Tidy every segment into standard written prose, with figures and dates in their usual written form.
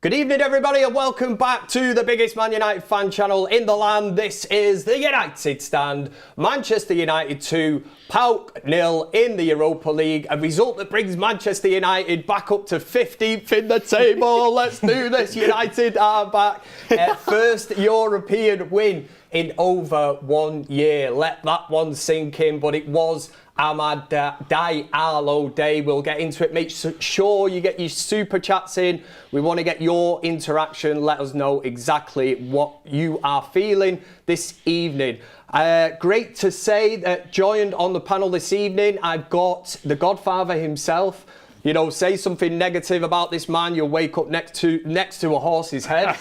Good evening, everybody, and welcome back to the biggest Man United fan channel in the land. This is the United Stand. Manchester United 2, PAOK 0 in the Europa League. A result that brings Manchester United back up to 15th in the table. Let's do this. United are back. First European win in over 1 year. Let that one sink in, but it was Amad Diallo Day. We'll get into it. Make sure you get your super chats in. We want to get your interaction. Let us know exactly what you are feeling this evening. Great to say that joined on the panel this evening, I've got the Godfather himself. You know, say something negative about this man, you'll wake up next to a horse's head,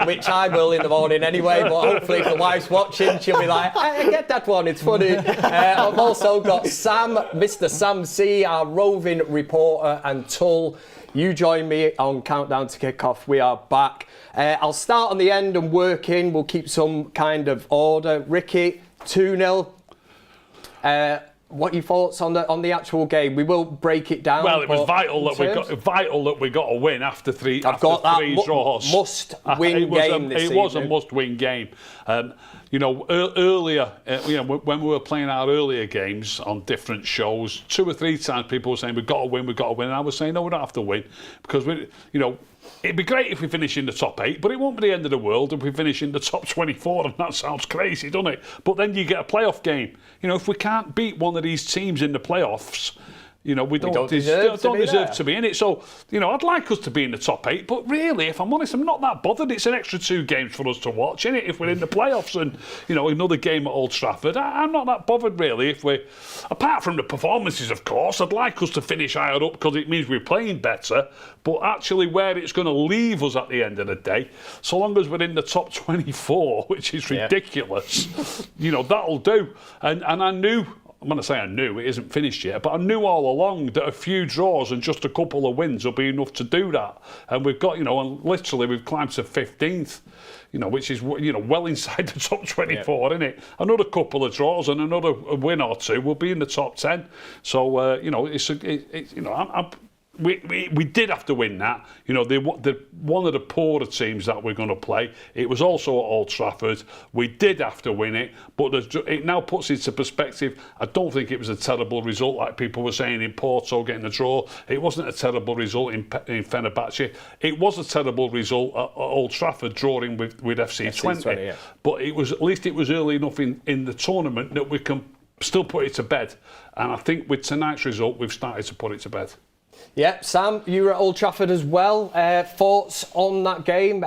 which I will in the morning anyway, but hopefully if the wife's watching, she'll be like, I get that one, it's funny. I've also got Sam, Mr. Sam C, our roving reporter, and Tull. You join me on Countdown to Kickoff. We are back. I'll start on the end and work in. We'll keep some kind of order. Ricky, 2-0. What are your thoughts on the actual game? We will break it down. Well, it was vital that we got a win after three draws. Must-win game this season. It was a must-win game. Earlier, when we were playing our earlier games on different shows, 2 or 3 times people were saying we've got to win. And I was saying no, we don't have to win because it'd be great if we finish in the top 8, but it won't be the end of the world if we finish in the top 24, and that sounds crazy, doesn't it? But then you get a playoff game. If we can't beat one of these teams in the playoffs, we don't deserve to be in it. So, I'd like us to be in the top 8, but really, if I'm honest, I'm not that bothered. It's an extra 2 games for us to watch, innit? If we're in the playoffs and, another game at Old Trafford, I'm not that bothered, really. Apart from the performances, of course, I'd like us to finish higher up because it means we're playing better, but actually where it's going to leave us at the end of the day, so long as we're in the top 24, which is ridiculous, that'll do. And I knew, I'm going to say I knew, it isn't finished yet, but I knew all along that a few draws and just a couple of wins will be enough to do that. And we've got, and literally we've climbed to 15th, which is, well inside the top 24, isn't it? Another couple of draws and another win or 2 will be in the top 10. So, We did have to win that. They're one of the poorer teams that we're going to play. It was also at Old Trafford. We did have to win it, but it now puts it into perspective. I don't think it was a terrible result like people were saying in Porto getting the draw. It wasn't a terrible result in Fenerbahce. It was a terrible result at Old Trafford drawing with FC 20. Yeah. But at least it was early enough in the tournament that we can still put it to bed. And I think with tonight's result, we've started to put it to bed. Yeah, Sam, you were at Old Trafford as well. Thoughts on that game?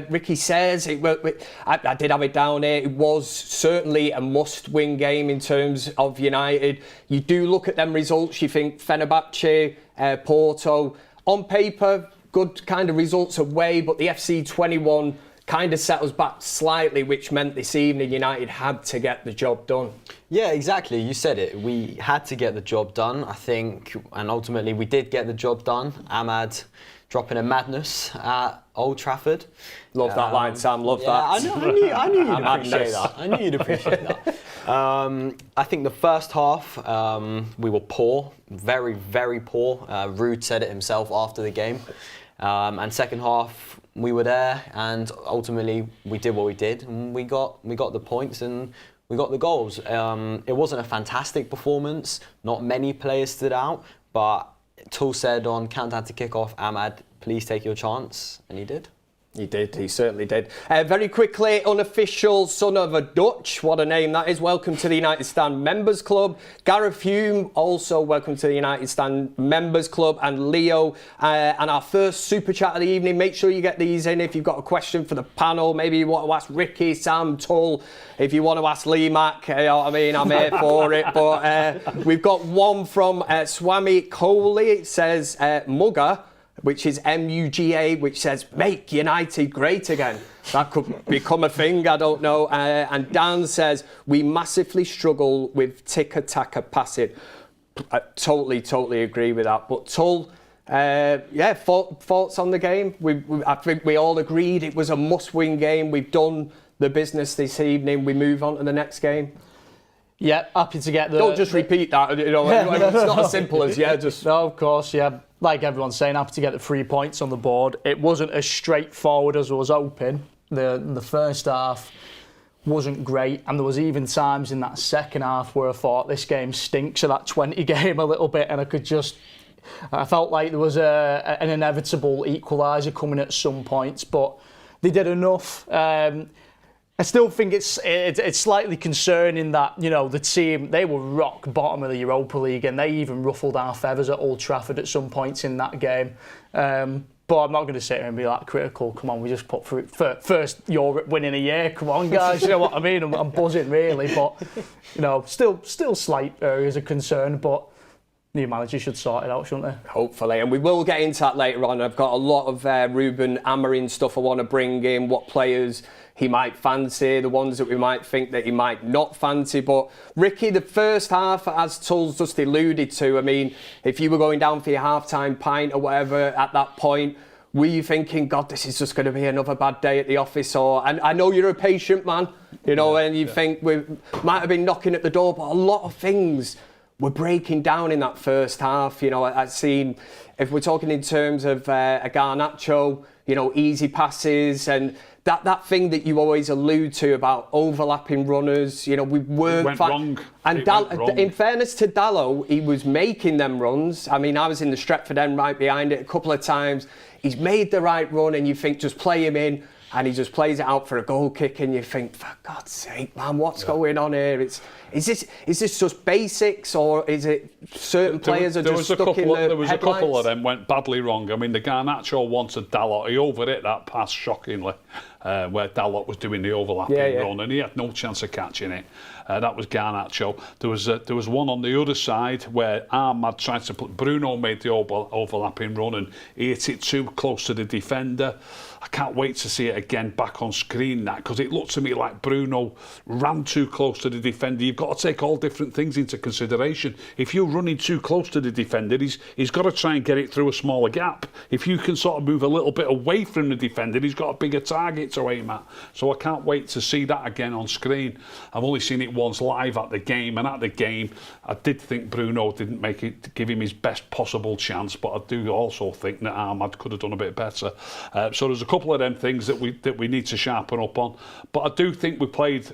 Ricky says, I did have it down here, it was certainly a must-win game in terms of United. You do look at them results, you think Fenerbahce, Porto, on paper, good kind of results away, but the FC 21 kind of set us back slightly, which meant this evening United had to get the job done. Yeah, exactly. You said it. We had to get the job done, I think, and ultimately we did get the job done. Amad dropping a madness at Old Trafford. Love that line, Sam. Love that. I knew you'd appreciate that. I knew you'd appreciate that. I think the first half we were poor, very, very poor. Ruud said it himself after the game. And second half, we were there, and ultimately we did what we did, and we got the points and we got the goals. It wasn't a fantastic performance. Not many players stood out, but Tull said on Countdown to Kickoff, Amad, please take your chance, and he did. He did, he certainly did. Very quickly, unofficial son of a Dutch, what a name that is. Welcome to the United Stand Members Club. Gareth Hume, also welcome to the United Stand Members Club. And Leo, and our first super chat of the evening. Make sure you get these in if you've got a question for the panel. Maybe you want to ask Ricky, Sam, Tull. If you want to ask Lee Mack, you know what I mean, I'm here for it. But we've got one from Swami Kohli. It says, Mugger, which is MUGA, which says, make United great again. That could become a thing, I don't know. And Dan says, we massively struggle with tiki-taka passing. I totally agree with that. But Tull, thoughts on the game? I think we all agreed it was a must-win game. We've done the business this evening. We move on to the next game. Yeah, happy to get the... Don't just repeat that, you know, it's not as simple as, just... No, of course, yeah. Like everyone's saying, happy to get the 3 points on the board. It wasn't as straightforward as I was hoping. The first half wasn't great, and there was even times in that second half where I thought this game stinks of that 20 game a little bit, and I felt like there was an inevitable equaliser coming at some points, but they did enough. I still think it's slightly concerning that, you know, the team, they were rock bottom of the Europa League, and they even ruffled our feathers at Old Trafford at some points in that game. But I'm not going to sit here and be that critical. Come on, we just put through first Europe win in a year. Come on, guys, you know what I mean? I'm buzzing really, but you know, still slight areas of concern, but new manager should sort it out, shouldn't they? Hopefully, and we will get into that later on. I've got a lot of Ruben Amorim stuff I want to bring in, what players he might fancy, the ones that we might think that he might not fancy. But Ricky, the first half, as Tull's just alluded to, I mean, if you were going down for your half-time pint or whatever at that point, were you thinking, God, this is just going to be another bad day at the office? And I know you're a patient man, you know, and you think we might have been knocking at the door, but a lot of things were breaking down in that first half. You know, I've seen, if we're talking in terms of a Garnacho, you know, easy passes and that thing that you always allude to about overlapping runners, you know, we weren't... It went wrong. And in fairness to Diallo, he was making them runs. I mean, I was in the Stretford end right behind it a couple of times. He's made the right run and you think, just play him in, and he just plays it out for a goal kick and you think, for God's sake, man, what's going on here? Is this just basics, or is it certain players are just stuck in the There was headlights? a couple of them went badly wrong. I mean, the Garnacho wanted Diallo. He overhit that pass shockingly, where Diallo was doing the overlapping run, and he had no chance of catching it. That was Garnacho. There was one on the other side where Amad tried to put... Bruno made the overlapping run and he hit it too close to the defender. I can't wait to see it again back on screen, that, because it looked to me like Bruno ran too close to the defender. You've got to take all different things into consideration. If you're running too close to the defender, he's got to try and get it through a smaller gap. If you can sort of move a little bit away from the defender, he's got a bigger target to aim at. So I can't wait to see that again on screen. I've only seen it once live at the game, and at the game I did think Bruno didn't make it, give him his best possible chance, but I do also think that Amad could have done a bit better. So there's a couple of them things that we need to sharpen up on, but I do think we played...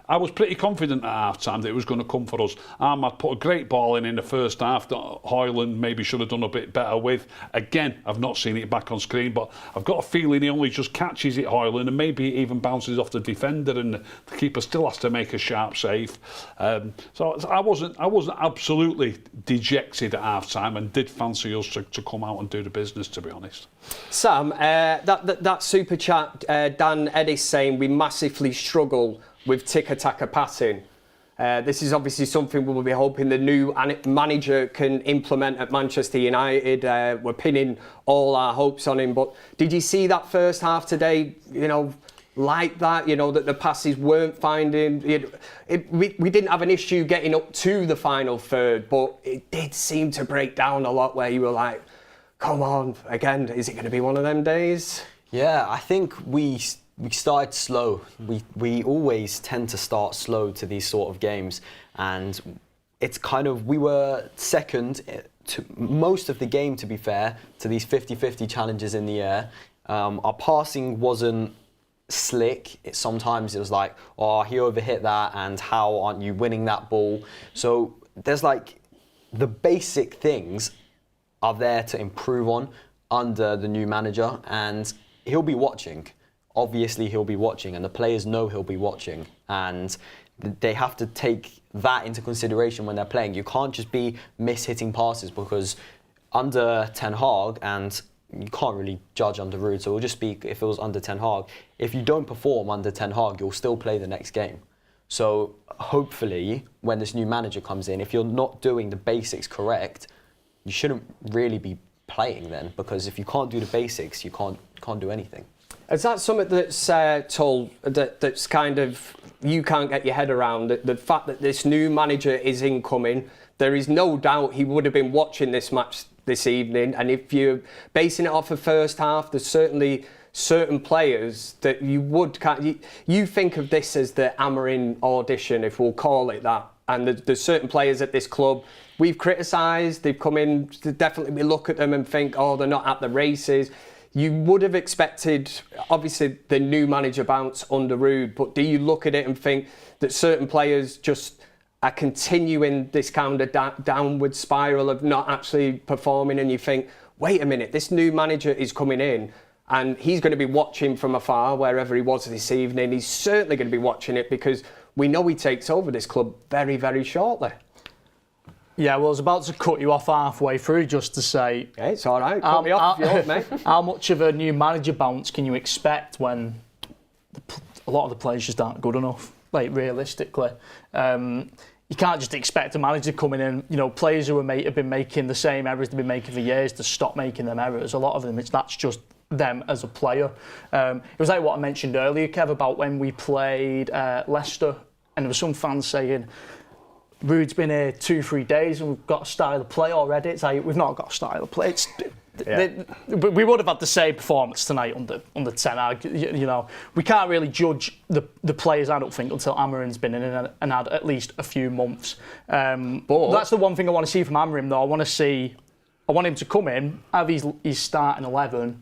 I was pretty confident at half-time that it was going to come for us. Ahmad put a great ball in the first half that Hojlund maybe should have done a bit better with. Again, I've not seen it back on screen, but I've got a feeling he only just catches it, Hojlund, and maybe it even bounces off the defender, and the keeper still has to make a sharp save. So I wasn't absolutely dejected at half-time, and did fancy us to come out and do the business, to be honest. Sam, that super chat, Dan Edis saying we massively struggle with tiki-taka passing. This is obviously something we will be hoping the new manager can implement at Manchester United. We're pinning all our hopes on him. But did you see that first half today, you know, like that, you know, that the passes weren't finding... We didn't have an issue getting up to the final third, but it did seem to break down a lot where you were like, come on, again, is it going to be one of them days? Yeah, I think we started slow. We always tend to start slow to these sort of games, and it's kind of, we were second to most of the game, to be fair, to these 50-50 challenges in the air. Our passing wasn't slick. Sometimes it was like, oh, he overhit that, and how aren't you winning that ball? So there's like, the basic things are there to improve on under the new manager, and he'll be watching. Obviously he'll be watching, and the players know he'll be watching, and they have to take that into consideration when they're playing. You can't just be miss-hitting passes, because under Ten Hag, and you can't really judge under Ruud, so we'll just speak if it was under Ten Hag. If you don't perform under Ten Hag, you'll still play the next game. So hopefully when this new manager comes in, if you're not doing the basics correct, you shouldn't really be playing then, because if you can't do the basics, you can't do anything. Is that something that's told that's kind of you can't get your head around? The fact that this new manager is incoming, there is no doubt he would have been watching this match this evening, and if you're basing it off the first half, there's certainly certain players that you think of this as the Amorim audition, if we'll call it that. And there's certain players at this club we've criticised. They've come in to definitely we look at them and think, oh, they're not at the races. You would have expected, obviously, the new manager bounce under Ruud, but do you look at it and think that certain players just are continuing this kind of downward spiral of not actually performing, and you think, wait a minute, this new manager is coming in and he's going to be watching from afar wherever he was this evening. He's certainly going to be watching it because we know he takes over this club very, very shortly. Yeah, well, I was about to cut you off halfway through just to say... Hey, it's all right. Cut me off if you want, mate. How much of a new manager bounce can you expect when a lot of the players just aren't good enough, like, realistically? You can't just expect a manager coming in, you know, players who have been making the same errors they've been making for years to stop making them errors. A lot of them, that's just them as a player. It was like what I mentioned earlier, Kev, about when we played Leicester, and there were some fans saying, Ruud's been here 2-3 days and we've got a style of play already. It's like, we've not got a style of play. We would have had the same performance tonight under Ten Hag. You know, we can't really judge the players, I don't think, until Amorim's been in and had at least a few months. But that's the one thing I want to see from Amorim, though. I want him to come in, have his starting 11,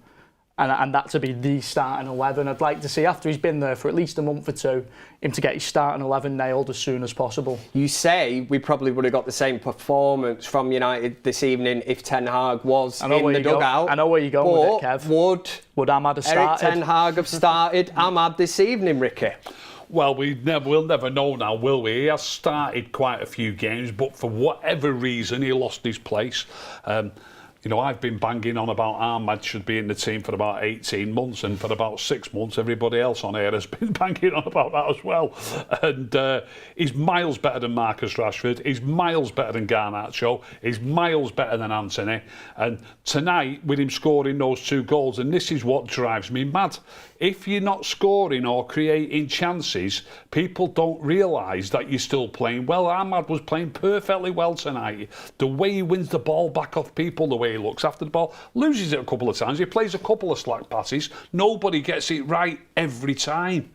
and that to be the starting 11. I'd like to see, after he's been there for at least a month or two, him to get his starting 11 nailed as soon as possible. You say we probably would have got the same performance from United this evening if Ten Hag was in the dugout. I know where you're going with it, Kev. Would Amad have started? Eric Ten Hag have started Amad this evening, Ricky? Well, we'll never know now, will we? He has started quite a few games, but for whatever reason, he lost his place. You know, I've been banging on about Ahmad should be in the team for about 18 months, and for about 6 months, everybody else on here has been banging on about that as well. And he's miles better than Marcus Rashford. He's miles better than Garnacho. He's miles better than Anthony. And tonight, with him scoring those 2 goals, and this is what drives me mad. If you're not scoring or creating chances, people don't realise that you're still playing well. Ahmad was playing perfectly well tonight. The way he wins the ball back off people, the way he looks after the ball, loses it a couple of times. He plays a couple of slack passes. Nobody gets it right every time.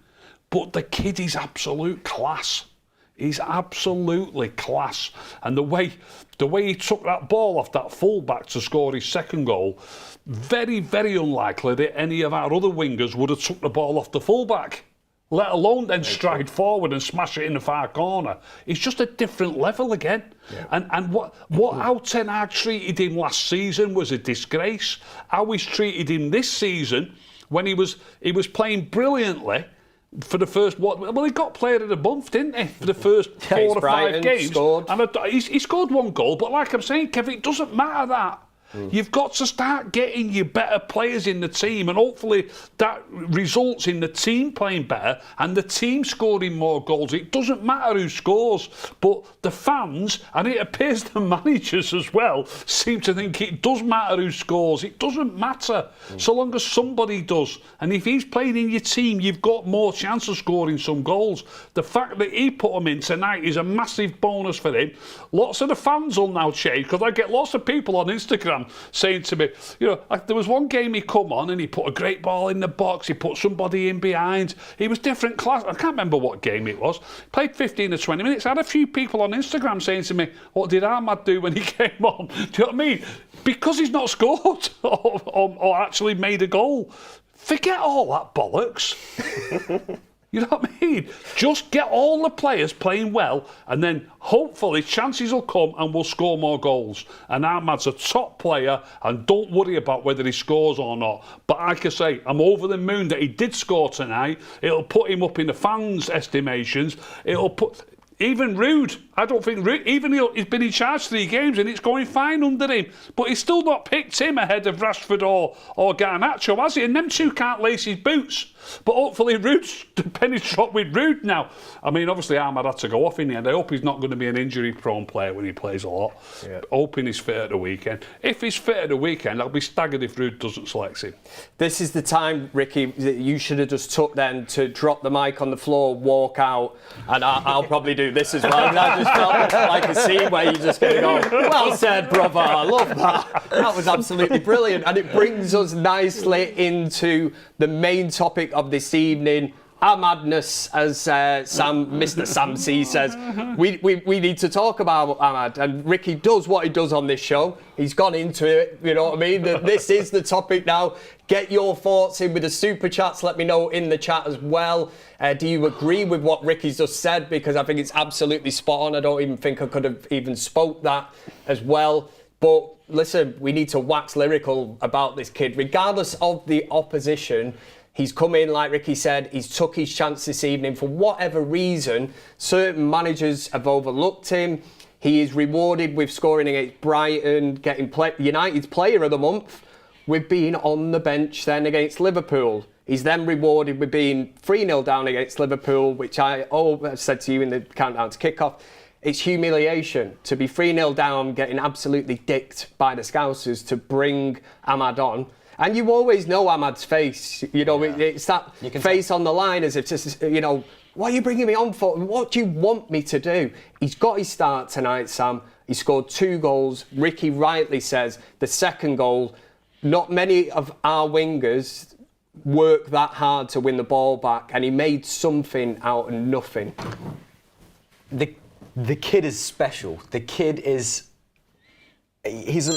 But the kid is absolute class. He's absolutely class. And the way he took that ball off that full-back to score his second goal, very, very unlikely that any of our other wingers would have took the ball off the full-back, let alone then stride forward and smash it in the far corner. It's just a different level again. Yeah. And how Ten Hag treated him last season was a disgrace. How he's treated him this season, when he was playing brilliantly, for the first, he got player of the month, didn't he? For the first 4 or 5 games. Scored. And he scored 1 goal, but like I'm saying, Kevin, it doesn't matter that. You've got to start getting your better players in the team, and hopefully that results in the team playing better and the team scoring more goals. It doesn't matter who scores, but the fans, and it appears the managers as well, seem to think it does matter who scores. It doesn't matter so long as somebody does. And if he's playing in your team, you've got more chance of scoring some goals. The fact that he put them in tonight is a massive bonus for him. Lots of the fans will now change, because I get lots of people on Instagram saying to me, you know, there was one game he come on and he put a great ball in the box, he put somebody in behind, he was different class. I can't remember what game it was. Played 15 or 20 minutes. I had a few people on Instagram saying to me, what did Ahmad do when he came on? Do you know what I mean? Because he's not scored or actually made a goal. Forget all that bollocks. You know what I mean? Just get all the players playing well, and then hopefully chances will come and we'll score more goals. And Ahmad's a top player, and don't worry about whether he scores or not. But like I say, I'm over the moon that he did score tonight. It'll put him up in the fans' estimations. It'll put... Even Ruud, I don't think Ruud, even he's been in charge 3 games and it's going fine under him. But he's still not picked him ahead of Rashford or Garnacho, has he? And them 2 can't lace his boots. But hopefully the penny's dropped with Ruud now. I mean, obviously Ahmad had to go off in the end. I hope he's not going to be an injury-prone player when he plays a lot. Yeah. Hoping he's fit at the weekend. If he's fit at the weekend, I'll be staggered if Ruud doesn't select him. This is the time, Ricky, that you should have just took then to drop the mic on the floor, walk out, and I'll probably do this as well. just felt like a scene where you're just going to go, well said, brother, I love that. That was absolutely brilliant. And it brings us nicely into the main topic of this evening, our madness, as Mr. Sam C says. We need to talk about Amad, and Ricky does what he does on this show. He's gone into it, you know what I mean? This is the topic now. Get your thoughts in with the super chats. Let me know in the chat as well. Do you agree with what Ricky's just said? Because I think it's absolutely spot on. I don't even think I could have even spoke that as well. But listen, we need to wax lyrical about this kid, regardless of the opposition. He's come in, like Ricky said, he's took his chance this evening. For whatever reason, certain managers have overlooked him. He is rewarded with scoring against Brighton, getting United's Player of the Month, with being on the bench then against Liverpool. He's then rewarded with being 3-0 down against Liverpool, which I said to you in the countdown to kickoff. It's humiliation to be 3-0 down, getting absolutely dicked by the Scousers to bring Amad on. And you always know Amad's face, you know, it's that face on the line as if, just, you know, what are you bringing me on for? What do you want me to do? He's got his start tonight, Sam. He scored 2 goals. Ricky rightly says the second goal, not many of our wingers work that hard to win the ball back, and he made something out of nothing. The kid is special. The kid is... He's an...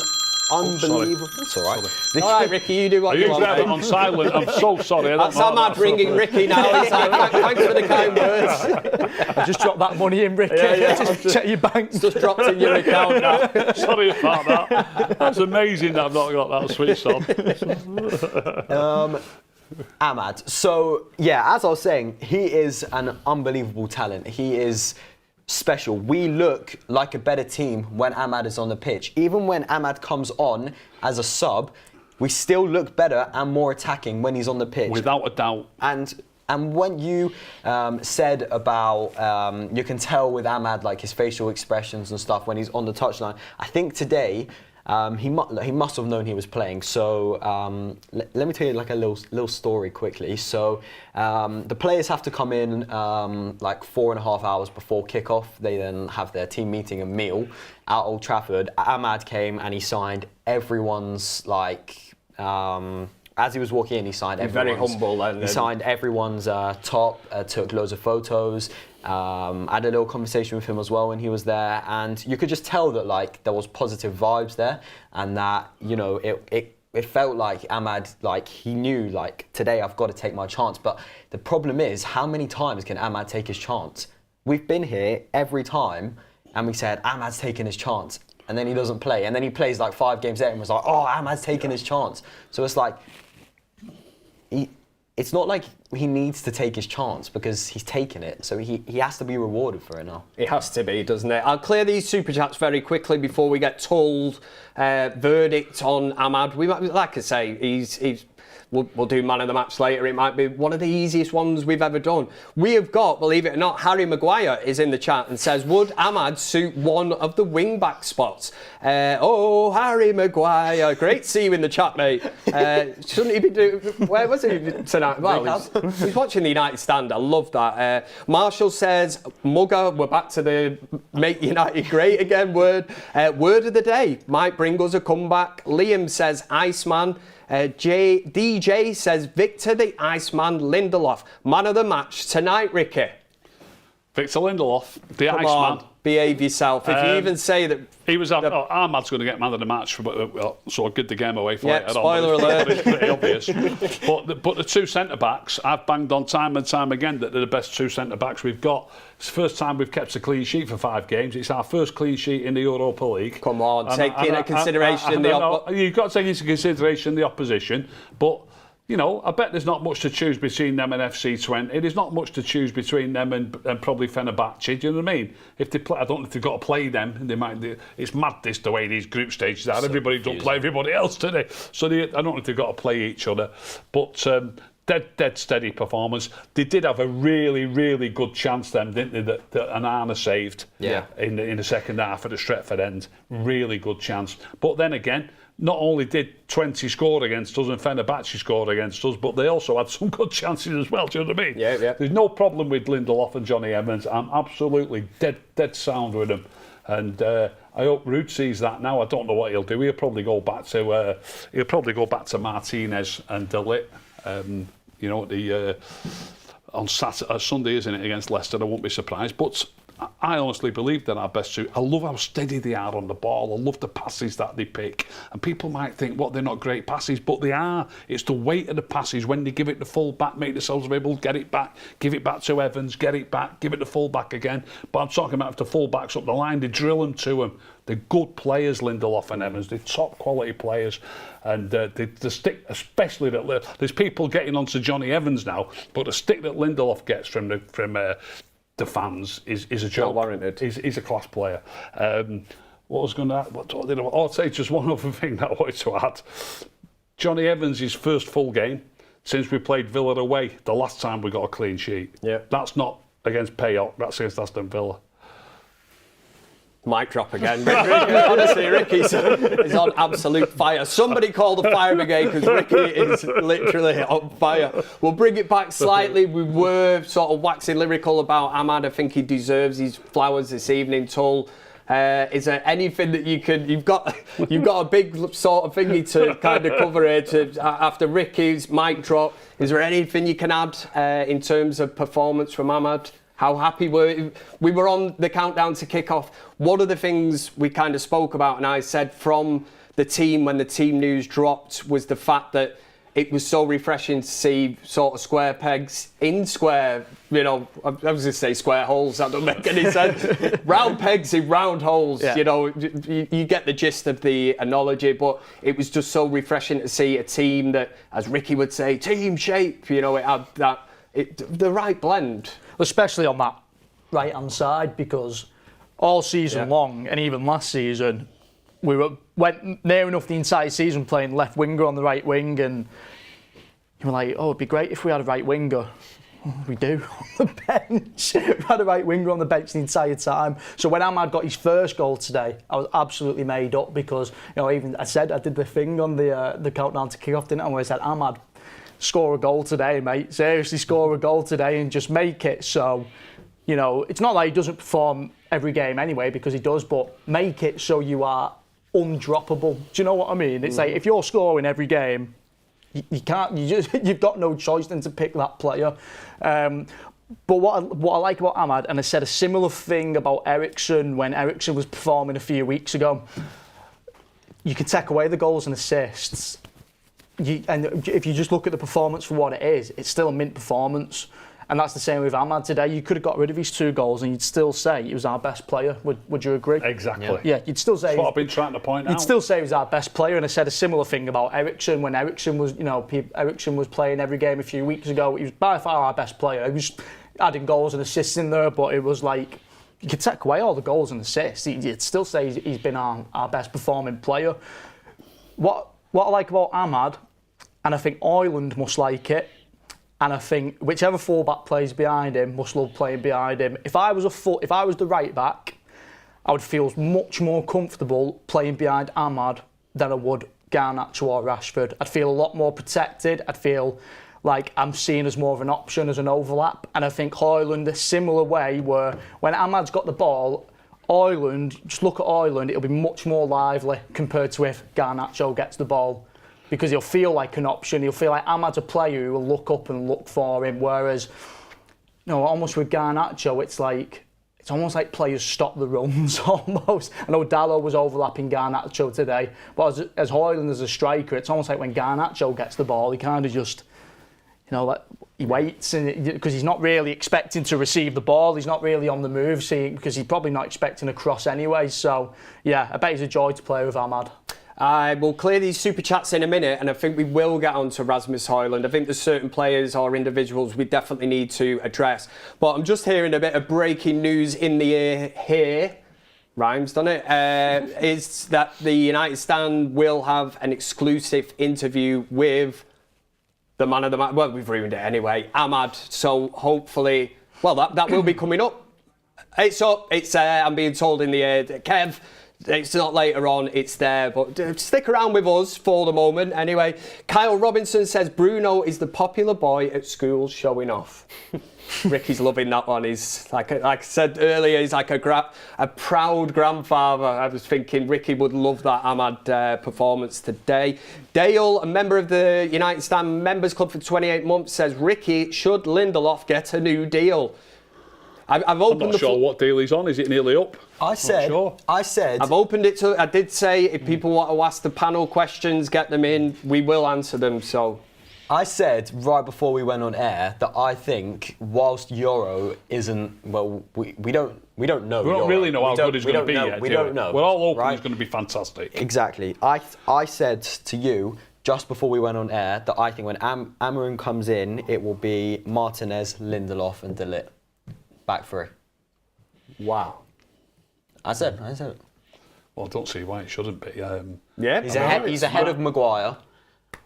unbelievable. That's all right. All right, Ricky, you do what you want. You have it on silent. I'm so sorry. That's Amad ringing Ricky now. He's like, thanks for the kind words. I just dropped that money in, Ricky. Just check your banks. Just dropped in your account now. Sorry about that. That's amazing that I've not got that switched on. Amad. So, yeah, as I was saying, he is an unbelievable talent. He is special. We look like a better team when Amad is on the pitch. Even when Amad comes on as a sub, we still look better and more attacking when he's on the pitch. Without a doubt. And when you said about, you can tell with Amad, like his facial expressions and stuff when he's on the touchline, I think today he must have known he was playing. So let me tell you like a little story quickly. So the players have to come in like 4.5 hours before kickoff. They then have their team meeting and meal at Old Trafford. Amad came and he signed everyone's like. As he was walking in, he signed everyone's... Very humble. And he signed everyone's top, took loads of photos, had a little conversation with him as well when he was there, and you could just tell that like there was positive vibes there, and that, you know, it felt like Amad, like he knew like today I've got to take my chance. But the problem is, how many times can Amad take his chance? We've been here every time and we said Amad's taking his chance, and then he doesn't play, and then he plays like 5 games later and was like, oh, Amad's taking his chance. So it's like, it's not like he needs to take his chance because he's taken it, so he has to be rewarded for it now. It has to be, doesn't it? I'll clear these super chats very quickly before we get told verdict on Amad. We might, like I say, he's we'll do man of the match later. It might be one of the easiest ones we've ever done. We have got, believe it or not, Harry Maguire is in the chat and says, would Amad suit one of the wing-back spots? Oh, Harry Maguire. Great to see you in the chat, mate. Shouldn't he be doing... Where was he tonight? Well, he's watching the United stand. I love that. Marshall says, Mugger, we're back to the make United great again word. Word of the day might bring us a comeback. Liam says, Iceman. DJ says Victor the Iceman Lindelof, man of the match tonight, Ricky. Victor Lindelof, the Come Iceman. on, behave yourself. If you even say that... He was... Ahmad's going to get man of the match, so I give the game away for later. Spoiler alert. It's pretty obvious. But the 2 centre-backs, I've banged on time and time again that they're the best 2 centre-backs we've got. It's the first time we've kept a clean sheet for 5 games. It's our first clean sheet in the Europa League. Come on, take into consideration you've got to take into consideration the opposition, but... You know, I bet there's not much to choose between them and FC Twente. There's not much to choose between them and probably Fenerbahce. Do you know what I mean? If they play, I don't know if they've got to play them. They might. It's mad this the way these group stages are. So everybody don't play everybody else today. So I don't know if they've got to play each other. But dead steady performance. They did have a really, really good chance then, didn't they? That Anana saved. Yeah. In the second half at the Stretford end. Really good chance. But then again, not only did 20 score against us and Fenerbahce scored against us, but they also had some good chances as well. Do you know what I mean? Yeah. There's no problem with Lindelof and Johnny Evans. I'm absolutely dead sound with them. And I hope Ruud sees that now. I don't know what he'll do. He'll probably go back to Martinez and De Ligt. On Sunday, isn't it, against Leicester? I won't be surprised. But I honestly believe they're our best two. I love how steady they are on the ball. I love the passes that they pick. And people might think, they're not great passes, but they are. It's the weight of the passes when they give it the full back, make themselves available, get it back, give it back to Evans, get it back, give it the full back again. But I'm talking about if the full back's up the line, they drill them to them. They're good players, Lindelof and Evans. They're top quality players. And the stick, especially that there's people getting onto Johnny Evans now, but the stick that Lindelof gets from the fans is a joke. Well warranted. He's a class player. What was going to? I'll say just one other thing that I wanted to add. Johnny Evans' his first full game since we played Villa away. The last time we got a clean sheet. Yeah. That's not against PAOK. That's against Aston Villa. Mic drop again. Honestly, Ricky's on absolute fire. Somebody call the fire brigade because Ricky is literally on fire. We'll bring it back slightly. We were sort of waxing lyrical about Amad. I think he deserves his flowers this evening, Tull. Is there anything that you've got a big sort of thingy to kind of cover here after Ricky's mic drop? Is there anything you can add in terms of performance from Amad? How happy we were on the countdown to kick off. One of the things we kind of spoke about, and I said from the team when the team news dropped, was the fact that it was so refreshing to see sort of square pegs in square, I was going to say square holes, that doesn't make any sense. Round pegs in round holes, yeah. You get the gist of the analogy, but it was just so refreshing to see a team that, as Ricky would say, team shape, it had the right blend. Especially on that right-hand side, because all season long, and even last season, we went near enough the entire season playing left winger on the right wing, and you were like, it'd be great if we had a right winger. We do on the bench. We had a right winger on the bench the entire time. So when Amad got his first goal today, I was absolutely made up because, even I did the thing on the countdown to kick off, didn't I? Where I said, Amad, score a goal today, mate. Seriously, score a goal today and just make it. So, it's not like he doesn't perform every game anyway, because he does, but make it so you are undroppable. Do you know what I mean? It's like if you're scoring every game, you can't. You've got no choice than to pick that player. But what I like about Amad, and I said a similar thing about Eriksen when Eriksen was performing a few weeks ago. You can take away the goals and assists. And if you just look at the performance for what it is, it's still a mint performance. And that's the same with Amad today. You could have got rid of his 2 goals and you'd still say he was our best player. Would you agree? Exactly. Yeah, you'd still say... That's what I've been trying to point out. You'd still say he was our best player. And I said a similar thing about Eriksen. When Eriksen was, Eriksen was playing every game a few weeks ago, he was by far our best player. He was adding goals and assists in there, but it was like... You could take away all the goals and assists. You'd still say he's been our best performing player. What I like about Amad... And I think Hojlund must like it. And I think whichever fullback plays behind him must love playing behind him. If I was the right back, I would feel much more comfortable playing behind Amad than I would Garnacho or Rashford. I'd feel a lot more protected. I'd feel like I'm seen as more of an option, as an overlap. And I think Hojlund, a similar way, where when Amad's got the ball, just look at Hojlund, it'll be much more lively compared to if Garnacho gets the ball. Because he'll feel like an option. He'll feel like Amad's a player who will look up and look for him. Whereas, almost with Garnacho, it's almost like players stop the runs almost. I know Diallo was overlapping Garnacho today, but as Hojlund as a striker, it's almost like when Garnacho gets the ball, he kind of just, he waits because he's not really expecting to receive the ball. He's not really on the move, because he's probably not expecting a cross anyway. So, yeah, I bet he's a joy to play with Amad. We'll clear these super chats in a minute, and I think we will get on to Rasmus Hojlund. I think there's certain players or individuals we definitely need to address. But I'm just hearing a bit of breaking news in the air here. Rhymes, doesn't it? Is that the United stand will have an exclusive interview with the man of the match. Well, we've ruined it anyway, Amad. So hopefully, that will be coming up. It's up. I'm being told in the air. Kev It's not later on, it's there. But stick around with us for the moment. Anyway, Kyle Robinson says Bruno is the popular boy at school showing off. Ricky's loving that one. He's like I said earlier, he's like a proud grandfather. I was thinking Ricky would love that Amad performance today. Dale, a member of the United Stand Members Club for 28 months, says Ricky, should Lindelof get a new deal? I've opened I'm not sure what deal he's on. Is it nearly up? I said I've opened it to. I did say if people want to ask the panel questions, get them in. We will answer them. So. I said right before we went on air that I think whilst Euro isn't we don't know. We don't Euro. really know how good he's going to be yet. We don't know. We're all hoping right? he's going to be fantastic. Exactly. I said to you just before we went on air that I think when Amorim comes in, it will be Martinez, Lindelof, and De Ligt. Back three. Wow. I said it. Well, I don't see why it shouldn't be. Yeah. He's ahead of Maguire.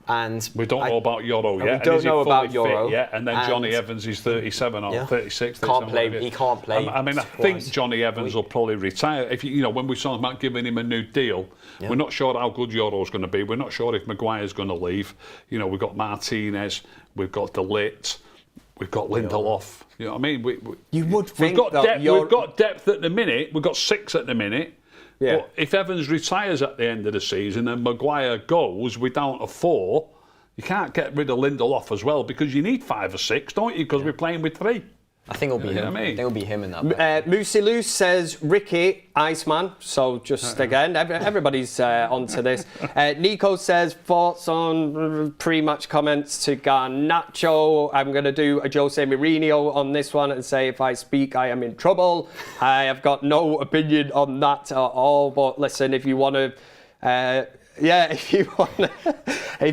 And we don't know about Euro yet. We don't know about Euro yet. And then Johnny Evans is 37 or 36. He can't play. I mean, I think Johnny Evans will probably retire. If when we talk about giving him a new deal, we're not sure how good Euro's going to be. We're not sure if Maguire's going to leave. We've got Martinez, we've got De Ligt, we've got Lindelof. You know what I mean? You would think we've got depth at the minute. We've got 6 at the minute. Yeah. But if Evans retires at the end of the season and Maguire goes, we're down to 4. You can't get rid of Lindelof as well because you need 5 or 6, don't you? Because we're playing with 3. I think it'll be him. I think it'll be him in that. Moosey Loose says Ricky, Iceman. So just again, everybody's onto this. Nico says thoughts on pre-match comments to Garnacho. I'm going to do a Jose Mourinho on this one and say if I speak, I am in trouble. I have got no opinion on that at all. But listen, if you want to. If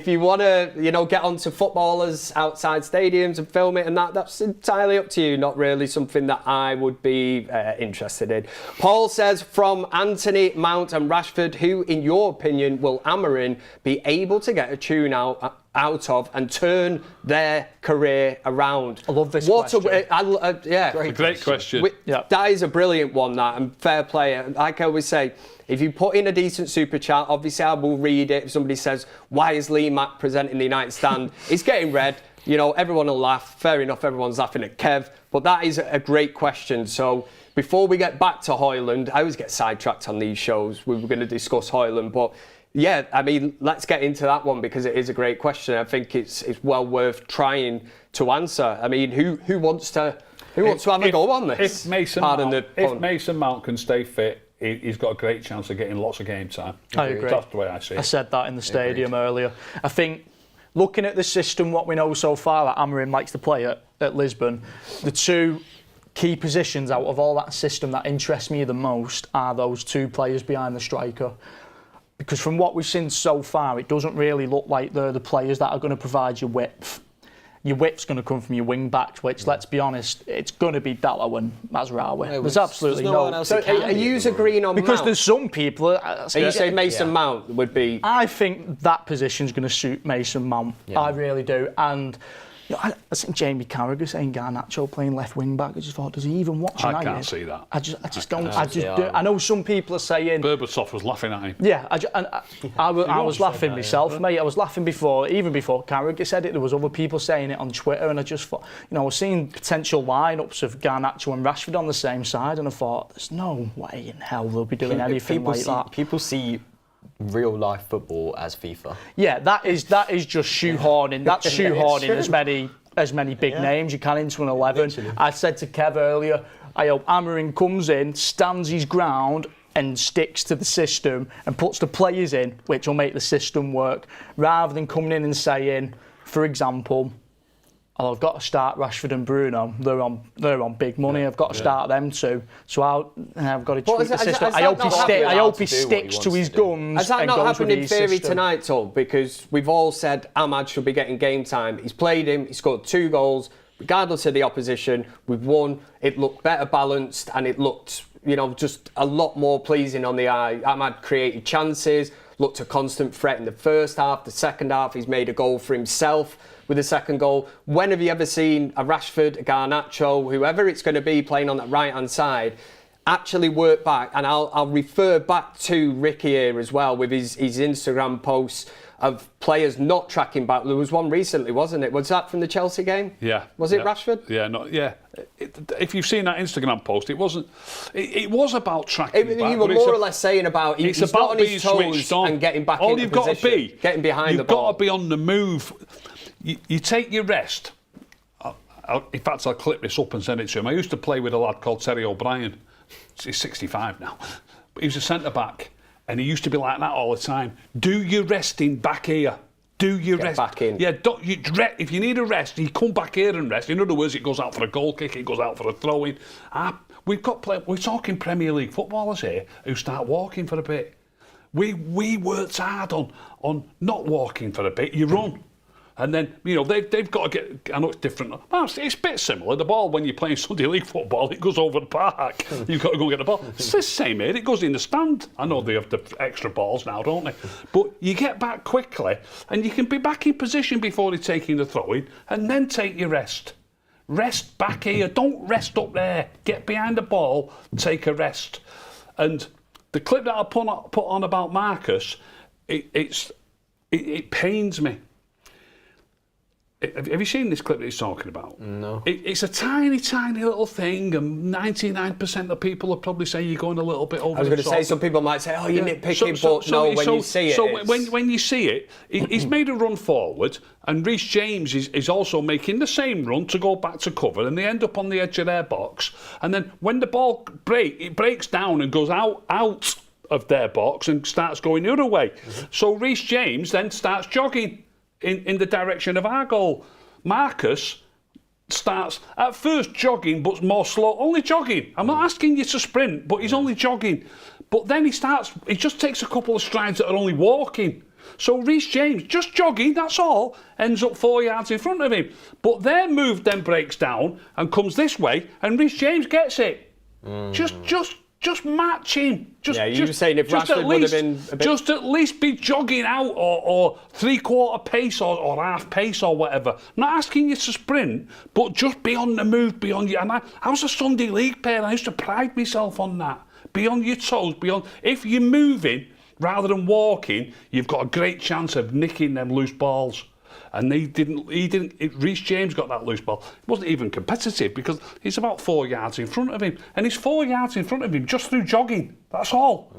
you want to, get onto footballers outside stadiums and film it and that's entirely up to you. Not really something that I would be interested in. Paul says, from Anthony, Mount and Rashford, who, in your opinion, will Amorim be able to get a tune out of and turn their career around? I love this question. Great question. That is a brilliant one, that, and fair play. Like I always say, if you put in a decent super chat, obviously I will read it. If somebody says, why is Lee Mack presenting the United Stand? It's getting read. Everyone will laugh. Fair enough, everyone's laughing at Kev. But that is a great question. So before we get back to Hojlund, I always get sidetracked on these shows. We were going to discuss Hojlund, but yeah, I mean, let's get into that one because it is a great question. I think it's well worth trying to answer. I mean, who wants to have a go on this? If Mason Mount can stay fit, he's got a great chance of getting lots of game time. I agree. That's the way I see it. I said that in the stadium earlier. I think looking at the system, what we know so far that Amorim likes to play at Lisbon, the 2 key positions out of all that system that interest me the most are those 2 players behind the striker. Because from what we've seen so far, it doesn't really look like they're the players that are going to provide you width. Your width's going to come from your wing backs, which, let's be honest, it's going to be Diallo and Mazraoui. There's absolutely no one else. So are you agreeing on because Mount? there's some people. Are you saying Mason Mount would be? I think that position's going to suit Mason Mount. Yeah. I really do. And I think Jamie Carragher saying Garnacho playing left wing back. I just thought, does he even watch United? I can't see that. I just don't. I know some people are saying. Berbatov was laughing at him. Yeah, I was laughing myself, mate. I was laughing even before Carragher said it. There was other people saying it on Twitter, and I just thought, I was seeing potential lineups of Garnacho and Rashford on the same side, and I thought, there's no way in hell they'll be doing anything like that. People see real life football as FIFA. Yeah, that is just shoehorning. That's shoehorning as many big names you can into an 11. Literally. I said to Kev earlier, I hope Amorim comes in, stands his ground and sticks to the system and puts the players in, which will make the system work, rather than coming in and saying, for example, I've got to start Rashford and Bruno. They're on big money. I've got to start them too. So I've got to tweak the system. I hope he sticks to his guns. Has that not happened in theory tonight, Tom? Because we've all said Amad should be getting game time. He's played him. He scored 2 goals. Regardless of the opposition, we've won. It looked better balanced and it looked, just a lot more pleasing on the eye. Amad created chances, looked a constant threat in the first half. The second half, he's made a goal for himself with the second goal. When have you ever seen a Rashford, a Garnacho, whoever it's going to be playing on that right-hand side, actually work back, and I'll refer back to Ricky here as well with his Instagram posts of players not tracking back. There was one recently, wasn't it? Was that from the Chelsea game? Yeah. Was it Rashford? Yeah, if you've seen that Instagram post, it wasn't. It was about tracking back. You were more or less saying about he's about not on his toes and getting back All into you've position. got to be, getting behind the ball. You've got to be on the move. You take your rest. In fact, I'll clip this up and send it to him. I used to play with a lad called Terry O'Brien. He's 65 now. But he was a centre-back. And he used to be like that all the time. Do your resting back here. Do your rest. Back in. Yeah, if you need a rest, you come back here and rest. In other words, it goes out for a goal kick, it goes out for a throw-in. We're talking Premier League footballers here who start walking for a bit. We worked hard on not walking for a bit. You run. And then, they've got to get... I know it's different. It's a bit similar. The ball, when you're playing Sunday League football, it goes over the park. You've got to go and get the ball. It's the same here. It goes in the stand. I know they have the extra balls now, don't they? But you get back quickly, and you can be back in position before they're taking the throw-in, and then take your rest. Rest back here. Don't rest up there. Get behind the ball, take a rest. And the clip that I put on about Marcus, it pains me. Have you seen this clip that he's talking about? No. It's a tiny, tiny little thing, and 99% of people will probably say you're going a little bit over. I was going to say, some people might say, "Oh, you're nitpicking," but no, when you see it, when you see it, he's made a run forward, and Reece James is also making the same run to go back to cover, and they end up on the edge of their box, and then when the ball breaks down and goes out of their box and starts going the other way. So Reece James then starts jogging in the direction of our goal. Marcus starts at first jogging, but more slow, only jogging. I'm not asking you to sprint, but he's only jogging. But then he just takes a couple of strides that are only walking. So Reece James, just jogging, that's all, ends up 4 yards in front of him. But their move then breaks down and comes this way, and Reece James gets it. Just match him. You were saying if Rashford would have been a bit... Just at least be jogging out or three-quarter pace or half pace or whatever. Not asking you to sprint, but just be on the move, be on your... And I was a Sunday League player, and I used to pride myself on that. Be on your toes, If you're moving rather than walking, you've got a great chance of nicking them loose balls. And Reece James got that loose ball. It wasn't even competitive because he's about 4 yards in front of him. And he's 4 yards in front of him just through jogging. That's all.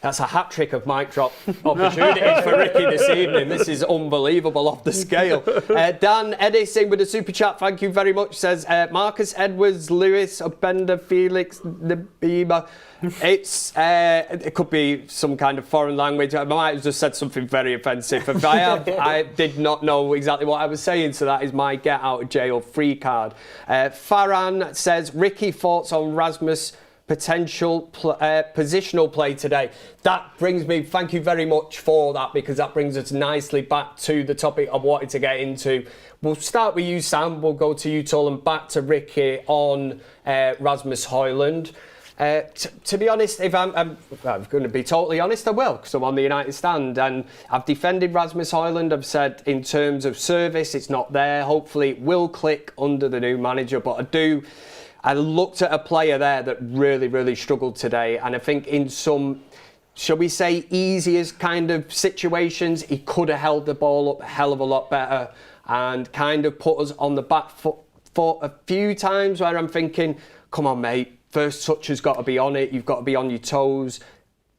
That's a hat-trick of mic drop opportunities for Ricky this evening. This is unbelievable off the scale. Dan Edison with a super chat, thank you very much, says Marcus Edwards, Lewis, Openda, Felix, Nabiba. It could be some kind of foreign language. I might have just said something very offensive. If I did not know exactly what I was saying, so that is my get out of jail free card. Farhan says, Ricky, thoughts on Rasmus' potential positional play today. That brings me, thank you very much for that, because that brings us nicely back to the topic I wanted to get into. We'll start with you, Sam. We'll go to you, Tull, and back to Ricky on Rasmus Hojlund. To be honest, if I'm going to be totally honest, I will, because I'm on the United stand, and I've defended Rasmus Hojlund. I've said in terms of service, it's not there. Hopefully it will click under the new manager, but I looked at a player there that really, really struggled today, and I think in some, shall we say, easiest kind of situations, he could have held the ball up a hell of a lot better and kind of put us on the back foot for a few times where I'm thinking, come on, mate, first touch has got to be on it, you've got to be on your toes.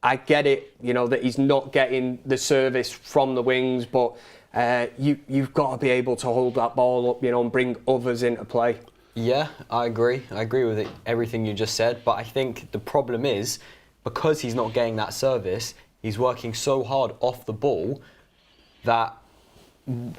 I get it, that he's not getting the service from the wings, but you've got to be able to hold that ball up, and bring others into play. Yeah, I agree. I agree with everything you just said, but I think the problem is, because he's not getting that service, he's working so hard off the ball that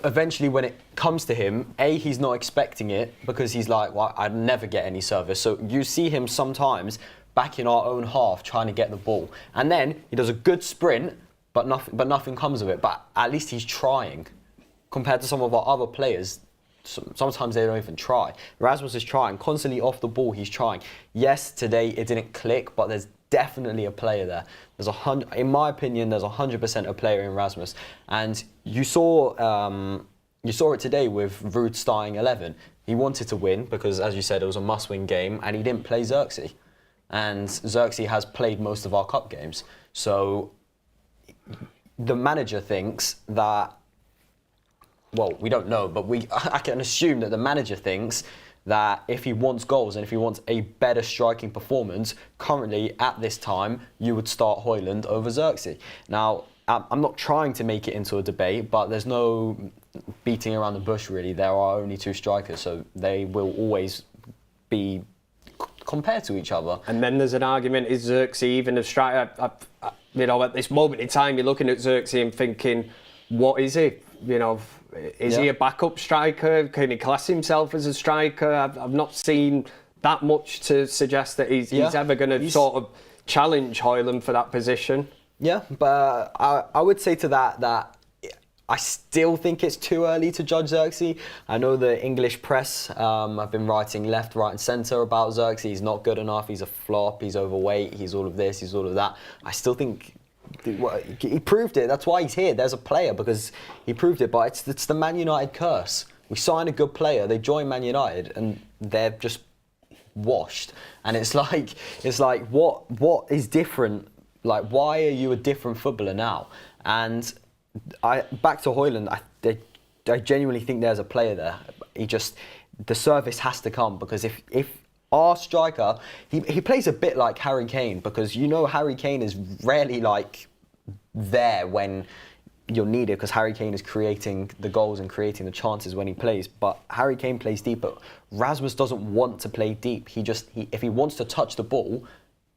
eventually when it comes to him, he's not expecting it because he's like, well, I'd never get any service. So you see him sometimes back in our own half trying to get the ball. And then he does a good sprint, but nothing comes of it. But at least he's trying. Compared to some of our other players, sometimes they don't even try. Rasmus is trying, constantly off the ball, he's trying. Yes, today it didn't click, but there's definitely a player there. In my opinion, there's 100% a player in Rasmus. And you saw it today with Ruud starting 11. He wanted to win because, as you said, it was a must-win game, and he didn't play Xerxes. and Xerxes has played most of our cup games. So the manager thinks that, well, we don't know, but I can assume that the manager thinks that if he wants goals and if he wants a better striking performance, currently at this time, you would start Hojlund over Xerxes. Now, I'm not trying to make it into a debate, but there's no beating around the bush, really. There are only 2 strikers, so they will always be compared to each other. And then there's an argument, is Xerxes even a striker? You know, at this moment in time, you're looking at Xerxes and thinking, what is he? You know, is he a backup striker? Can he class himself as a striker? I've not seen that much to suggest that he's ever going to sort of challenge Hojlund for that position. Yeah, but I would say to that I still think it's too early to judge Xerxes. I know the English press have been writing left, right and centre about Xerxes. He's not good enough, he's a flop, he's overweight, he's all of this, he's all of that. I still think he proved it. That's why he's here. There's a player because he proved it. But it's the Man United curse. We sign a good player, they join Man United, and they're just washed. And it's like what is different? Like, why are you a different footballer now? And back to Hojlund, I genuinely think there's a player there. The service has to come, because if our striker, he plays a bit like Harry Kane, because you know Harry Kane is rarely like there when you're needed, because Harry Kane is creating the goals and creating the chances when he plays. But Harry Kane plays deep, but Rasmus doesn't want to play deep. If he wants to touch the ball,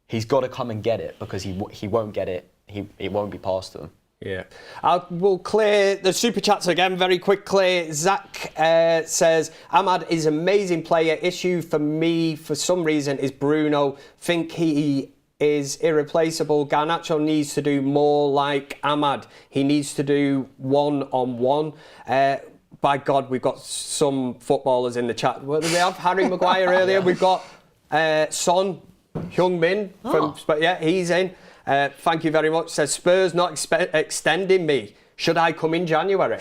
he's got to come and get it, because he won't get it. It won't be passed to him. Yeah. We'll clear the super chats again very quickly. Zach says, Amad is an amazing player. Issue for me, for some reason, is Bruno. Think he is irreplaceable. Garnacho needs to do more like Amad. He needs to do one-on-one. By God, we've got some footballers in the chat. What do we have? Harry Maguire earlier. We've got Son Heung-min. Yeah, he's in. Thank you very much. Says, Spurs not extending me. Should I come in January?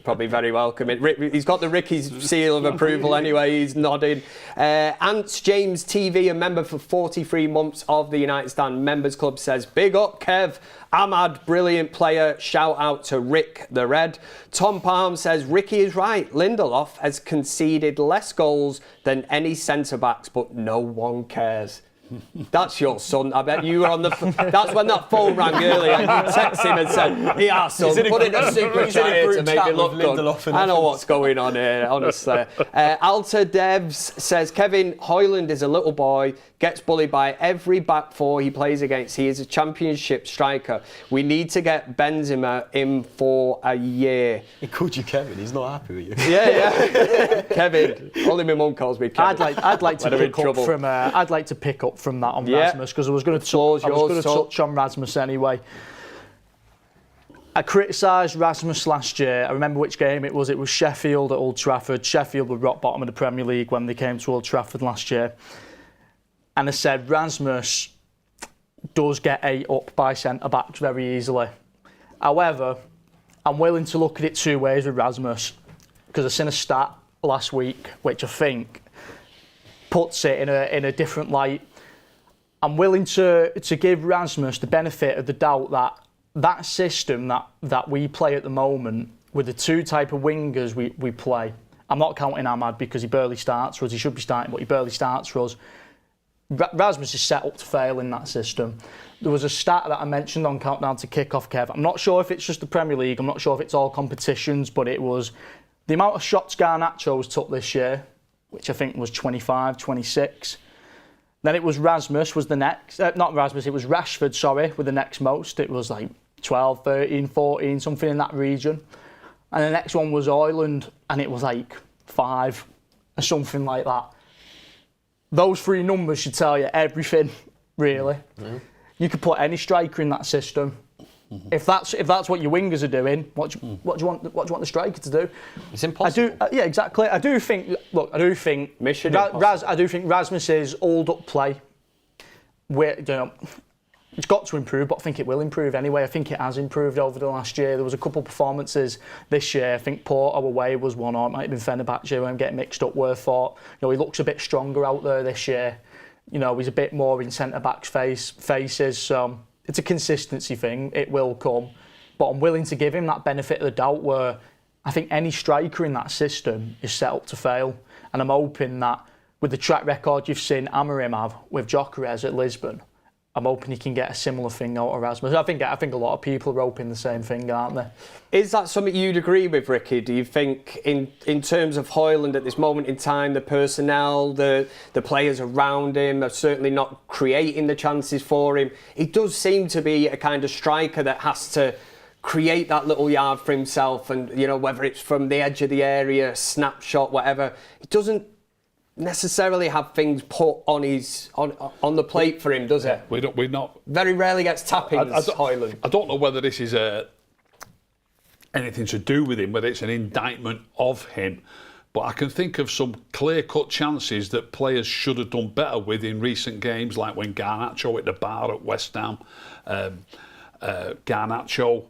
Probably very welcome. He's got the Ricky's seal of approval anyway. He's nodding. Ants James TV, a member for 43 months of the United Stand Members Club, says, big up Kev. Amad, brilliant player. Shout out to Rick the Red. Tom Palm says, Ricky is right. Lindelof has conceded less goals than any centre-backs, but no one cares. That's your son. I bet you were on the... That's when that phone rang earlier and you texted him and said, yeah, son, put in a super chat here to make me look good. I know what's going on here, honestly. Alta Devs says, Kevin Hojlund is a little boy, gets bullied by every back four he plays against. He is a championship striker. We need to get Benzema in for a year. He called you Kevin. He's not happy with you. Yeah. Kevin. Only my mum calls me Kevin. I'd like to pick up from that on Rasmus, because I was going to touch on Rasmus anyway. I criticised Rasmus last year. I remember which game it was. It was Sheffield at Old Trafford. Sheffield were rock bottom of the Premier League when they came to Old Trafford last year. And I said Rasmus does get ate up by centre-backs very easily. However, I'm willing to look at it 2 ways with Rasmus, because I seen a stat last week which I think puts it in a different light. I'm willing to give Rasmus the benefit of the doubt that system that we play at the moment, with the 2 type of wingers we play. I'm not counting Amad because he barely starts for us. He should be starting, but he barely starts for us. Rasmus is set up to fail in that system. There was a stat that I mentioned on Countdown to Kickoff, Kev. I'm not sure if it's just the Premier League. I'm not sure if it's all competitions, but it was the amount of shots Garnacho's took this year, which I think was 25, 26. Then it was Rasmus was the next, not Rasmus, it was Rashford, sorry, with the next most. It was like 12, 13, 14, something in that region. And the next one was Hojlund, and it was like 5 or something like that. Those 3 numbers should tell you everything, really. Mm-hmm. You could put any striker in that system. Mm-hmm. If that's what your wingers are doing, what do you want the striker to do? It's impossible. Yeah, exactly. I do think Rasmus's hold-up play, it's got to improve, but I think it will improve anyway. I think it has improved over the last year. There was a couple of performances this year. I think Porto away was one, or it might have been Fenerbahce, where I'm getting mixed up where I thought, he looks a bit stronger out there this year. You know, he's a bit more in centre-backs' faces, so it's a consistency thing. It will come. But I'm willing to give him that benefit of the doubt where I think any striker in that system is set up to fail. And I'm hoping that with the track record you've seen Amorim have with Gyökeres at Lisbon, I'm hoping he can get a similar thing out of Rasmus. I think a lot of people are hoping the same thing, aren't they? Is that something you'd agree with, Ricky? Do you think, in terms of Hojlund at this moment in time, the personnel, the players around him are certainly not creating the chances for him? He does seem to be a kind of striker that has to create that little yard for himself, and you know, whether it's from the edge of the area, snapshot, whatever. He doesn't necessarily have things put on the plate for him, does it? We're not. Very rarely gets tappings, Hojlund. I don't know whether this is anything to do with him, whether it's an indictment of him. But I can think of some clear-cut chances that players should have done better with in recent games, like when Garnacho hit the bar at West Ham. Garnacho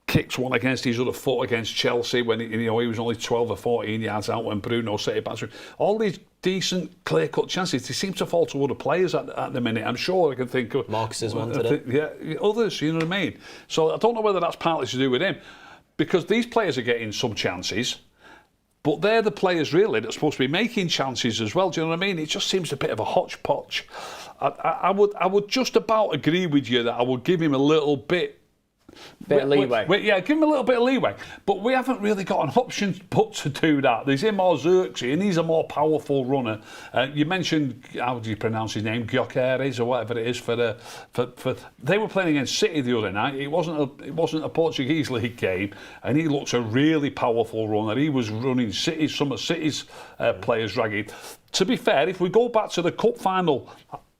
kicked one against his other foot against Chelsea when he was only 12 or 14 yards out when Bruno set it back. All these decent, clear-cut chances, they seem to fall to other players at the minute. I'm sure I can think of... Marcus is one today. Yeah, others, you know what I mean? So I don't know whether that's partly to do with him, because these players are getting some chances, but they're the players really that are supposed to be making chances as well. Do you know what I mean? It just seems a bit of a hodgepodge. I would just about agree with you that I would give him a little bit of leeway. Yeah, give him a little bit of leeway. But we haven't really got an option but to do that. There's him or Xerxes, and he's a more powerful runner. You mentioned, how do you pronounce his name? Gyökeres or whatever it is for they were playing against City the other night. It wasn't a Portuguese league game, and he looks a really powerful runner. He was running some of City's players ragged. To be fair, if we go back to the cup final,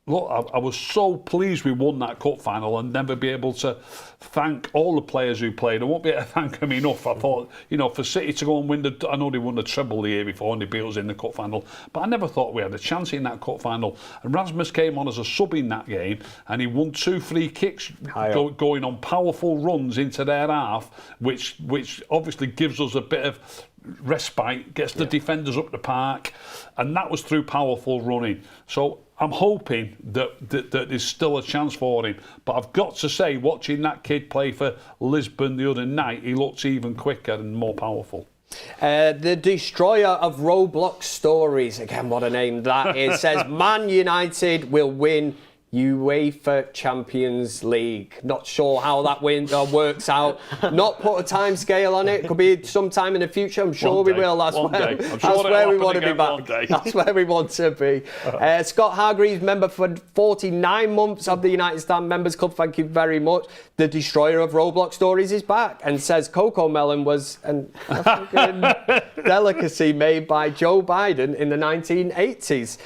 look, I was so pleased we won that cup final and never be able to thank all the players who played. I won't be able to thank them enough. I thought, for City to go and win I know they won the treble the year before and they beat us in the cup final, but I never thought we had a chance in that cup final. And Rasmus came on as a sub in that game, and he won 2 free kicks going on powerful runs into their half, which obviously gives us a bit of respite, gets the defenders up the park, and that was through powerful running. So I'm hoping that there's still a chance for him. But I've got to say, watching that kid play for Lisbon the other night, he looks even quicker and more powerful. The destroyer of Roblox stories, again, what a name that is, says Man United will win UEFA Champions League. Not sure how that works out. Not put a time scale on it. Could be sometime in the future. I'm sure we will. That's where we want to be back. That's where we want to be. Scott Hargreaves, member for 49 months of the United Stand Members Club. Thank you very much. The destroyer of Roblox stories is back and says Coco Melon was an African delicacy made by Joe Biden in the 1980s.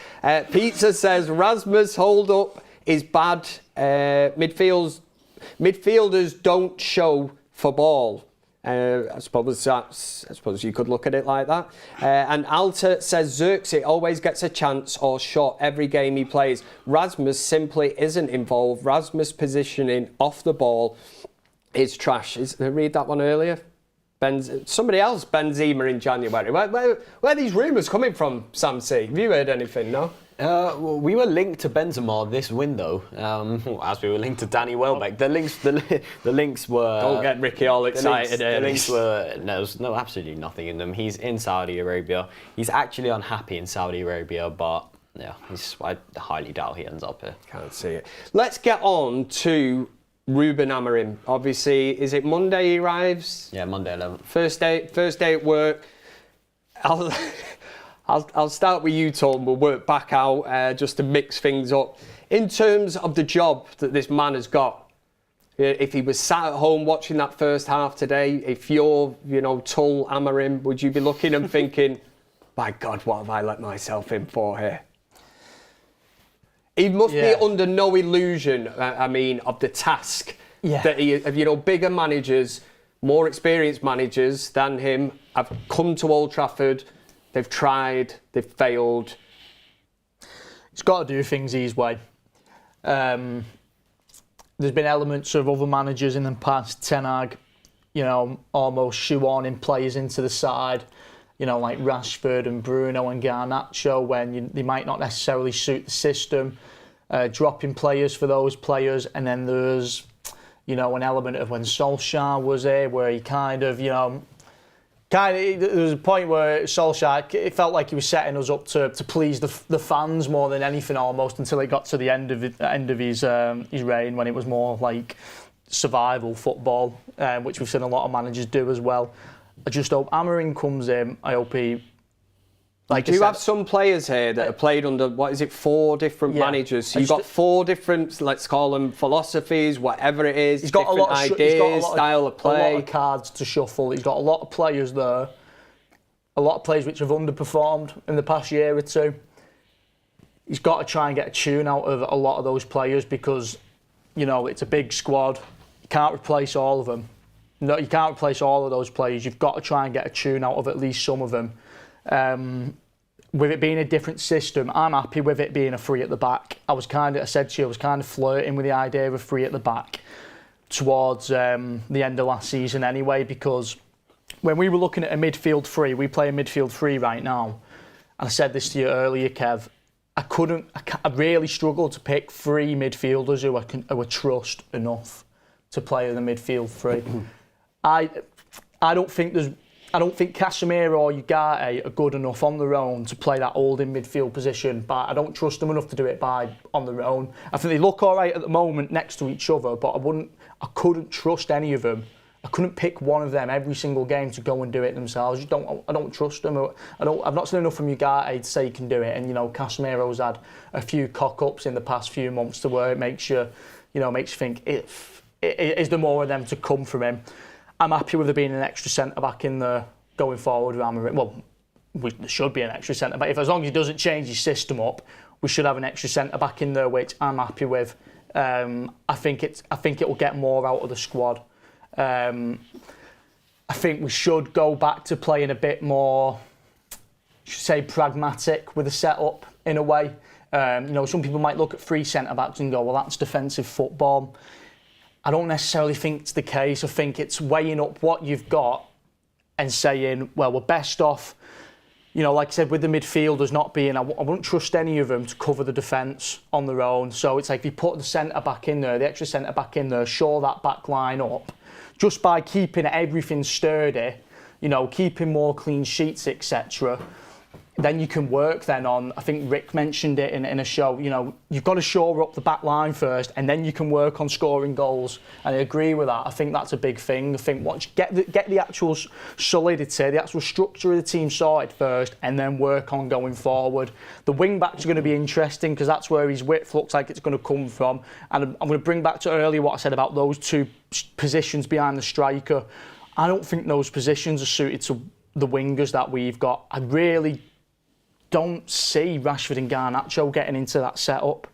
Pizza says Rasmus hold up is bad. Midfielders don't show for ball. I suppose you could look at it like that. And Alta says Xerxes always gets a chance or shot every game he plays. Rasmus simply isn't involved. Rasmus positioning off the ball is trash. Did I read that one earlier? Somebody else, Benzema in January. Where are these rumours coming from, Sam C? Have you heard anything, no? Well, we were linked to Benzema this window, as we were linked to Danny Welbeck. The links were... Don't get Ricky all excited. The links were... There's absolutely nothing in them. He's in Saudi Arabia. He's actually unhappy in Saudi Arabia, but yeah, I highly doubt he ends up here. Can't see it. Let's get on to Ruben Amorim. Obviously, is it Monday he arrives? Yeah, Monday 11th. First day at work. I'll start with you, Tom. We'll work back out just to mix things up. In terms of the job that this man has got, if he was sat at home watching that first half today, if you're, Tull Amorim, would you be looking and thinking, my God, what have I let myself in for here? He must be under no illusion, of the task that bigger managers, more experienced managers than him have come to Old Trafford. They've tried, they've failed. He's got to do things his way. There's been elements of other managers in the past, Ten Hag, almost shoehorning players into the side you know, like Rashford and Bruno and Garnacho, when they might not necessarily suit the system, dropping players for those players. And then there's, you know, an element of when Solskjaer was here, where he kind of, you know, there was a point where Solskjaer, it felt like he was setting us up to please the fans more than anything, almost, until it got to the end of his reign, when it was more like survival football, which we've seen a lot of managers do as well. I just hope Amorim comes in. I hope he... Like you have some players here that have played under, 4 different managers. So you've got 4 different, let's call them philosophies, whatever it is, he's got different a lot of ideas, style of play. A lot of cards to shuffle. He's got a lot of players there. A lot of players which have underperformed in the past year or two. He's got to try and get a tune out of a lot of those players because, you know, it's a big squad. You can't replace all of them. No, you can't replace all of those players. You've got to try and get a tune out of at least some of them. With it being a different system, I'm happy with it being a 3 at the back. I said to you, I was kind of flirting with the idea of a 3 at the back towards the end of last season anyway, because when we were looking at a midfield 3, we play a midfield 3 right now. And I said this to you earlier, Kev, I really struggled to pick 3 midfielders who I trust enough to play in the midfield 3. I don't think Casemiro or Ugarte are good enough on their own to play that holding midfield position, but I don't trust them enough to do it on their own. I think they look all right at the moment next to each other, but I couldn't trust any of them. I couldn't pick one of them every single game to go and do it themselves. I don't trust them. I've not seen enough from Ugarte to say he can do it. And, you know, Casemiro's had a few cock-ups in the past few months to where it makes you think, is there more of them to come from him? I'm happy with there being an extra centre-back in there going forward with Amorim. Well, there should be an extra centre-back. As long as he doesn't change his system up, we should have an extra centre-back in there, which I'm happy with. I think it will get more out of the squad. I think we should go back to playing a bit more, pragmatic with the setup in a way. You know, some people might look at 3 centre-backs and go, well, that's defensive football. I don't necessarily think it's the case. I think it's weighing up what you've got and saying, well, we're best off, you know, like I said, with the midfielders not being, I wouldn't trust any of them to cover the defence on their own. So it's like if you put the centre-back in there, the extra centre-back in there, shore that back line up, just by keeping everything sturdy, you know, keeping more clean sheets, etc., then you can work then on, I think Rick mentioned it in a show, you know, you've got to shore up the back line first and then you can work on scoring goals. And I agree with that. I think that's a big thing. I think once you get the actual solidity, the actual structure of the team sorted first and then work on going forward. The wing-backs are going to be interesting because that's where his width looks like it's going to come from. And I'm going to bring back to earlier what I said about those 2 positions behind the striker. I don't think those positions are suited to the wingers that we've got. I really don't see Rashford and Garnacho getting into that setup.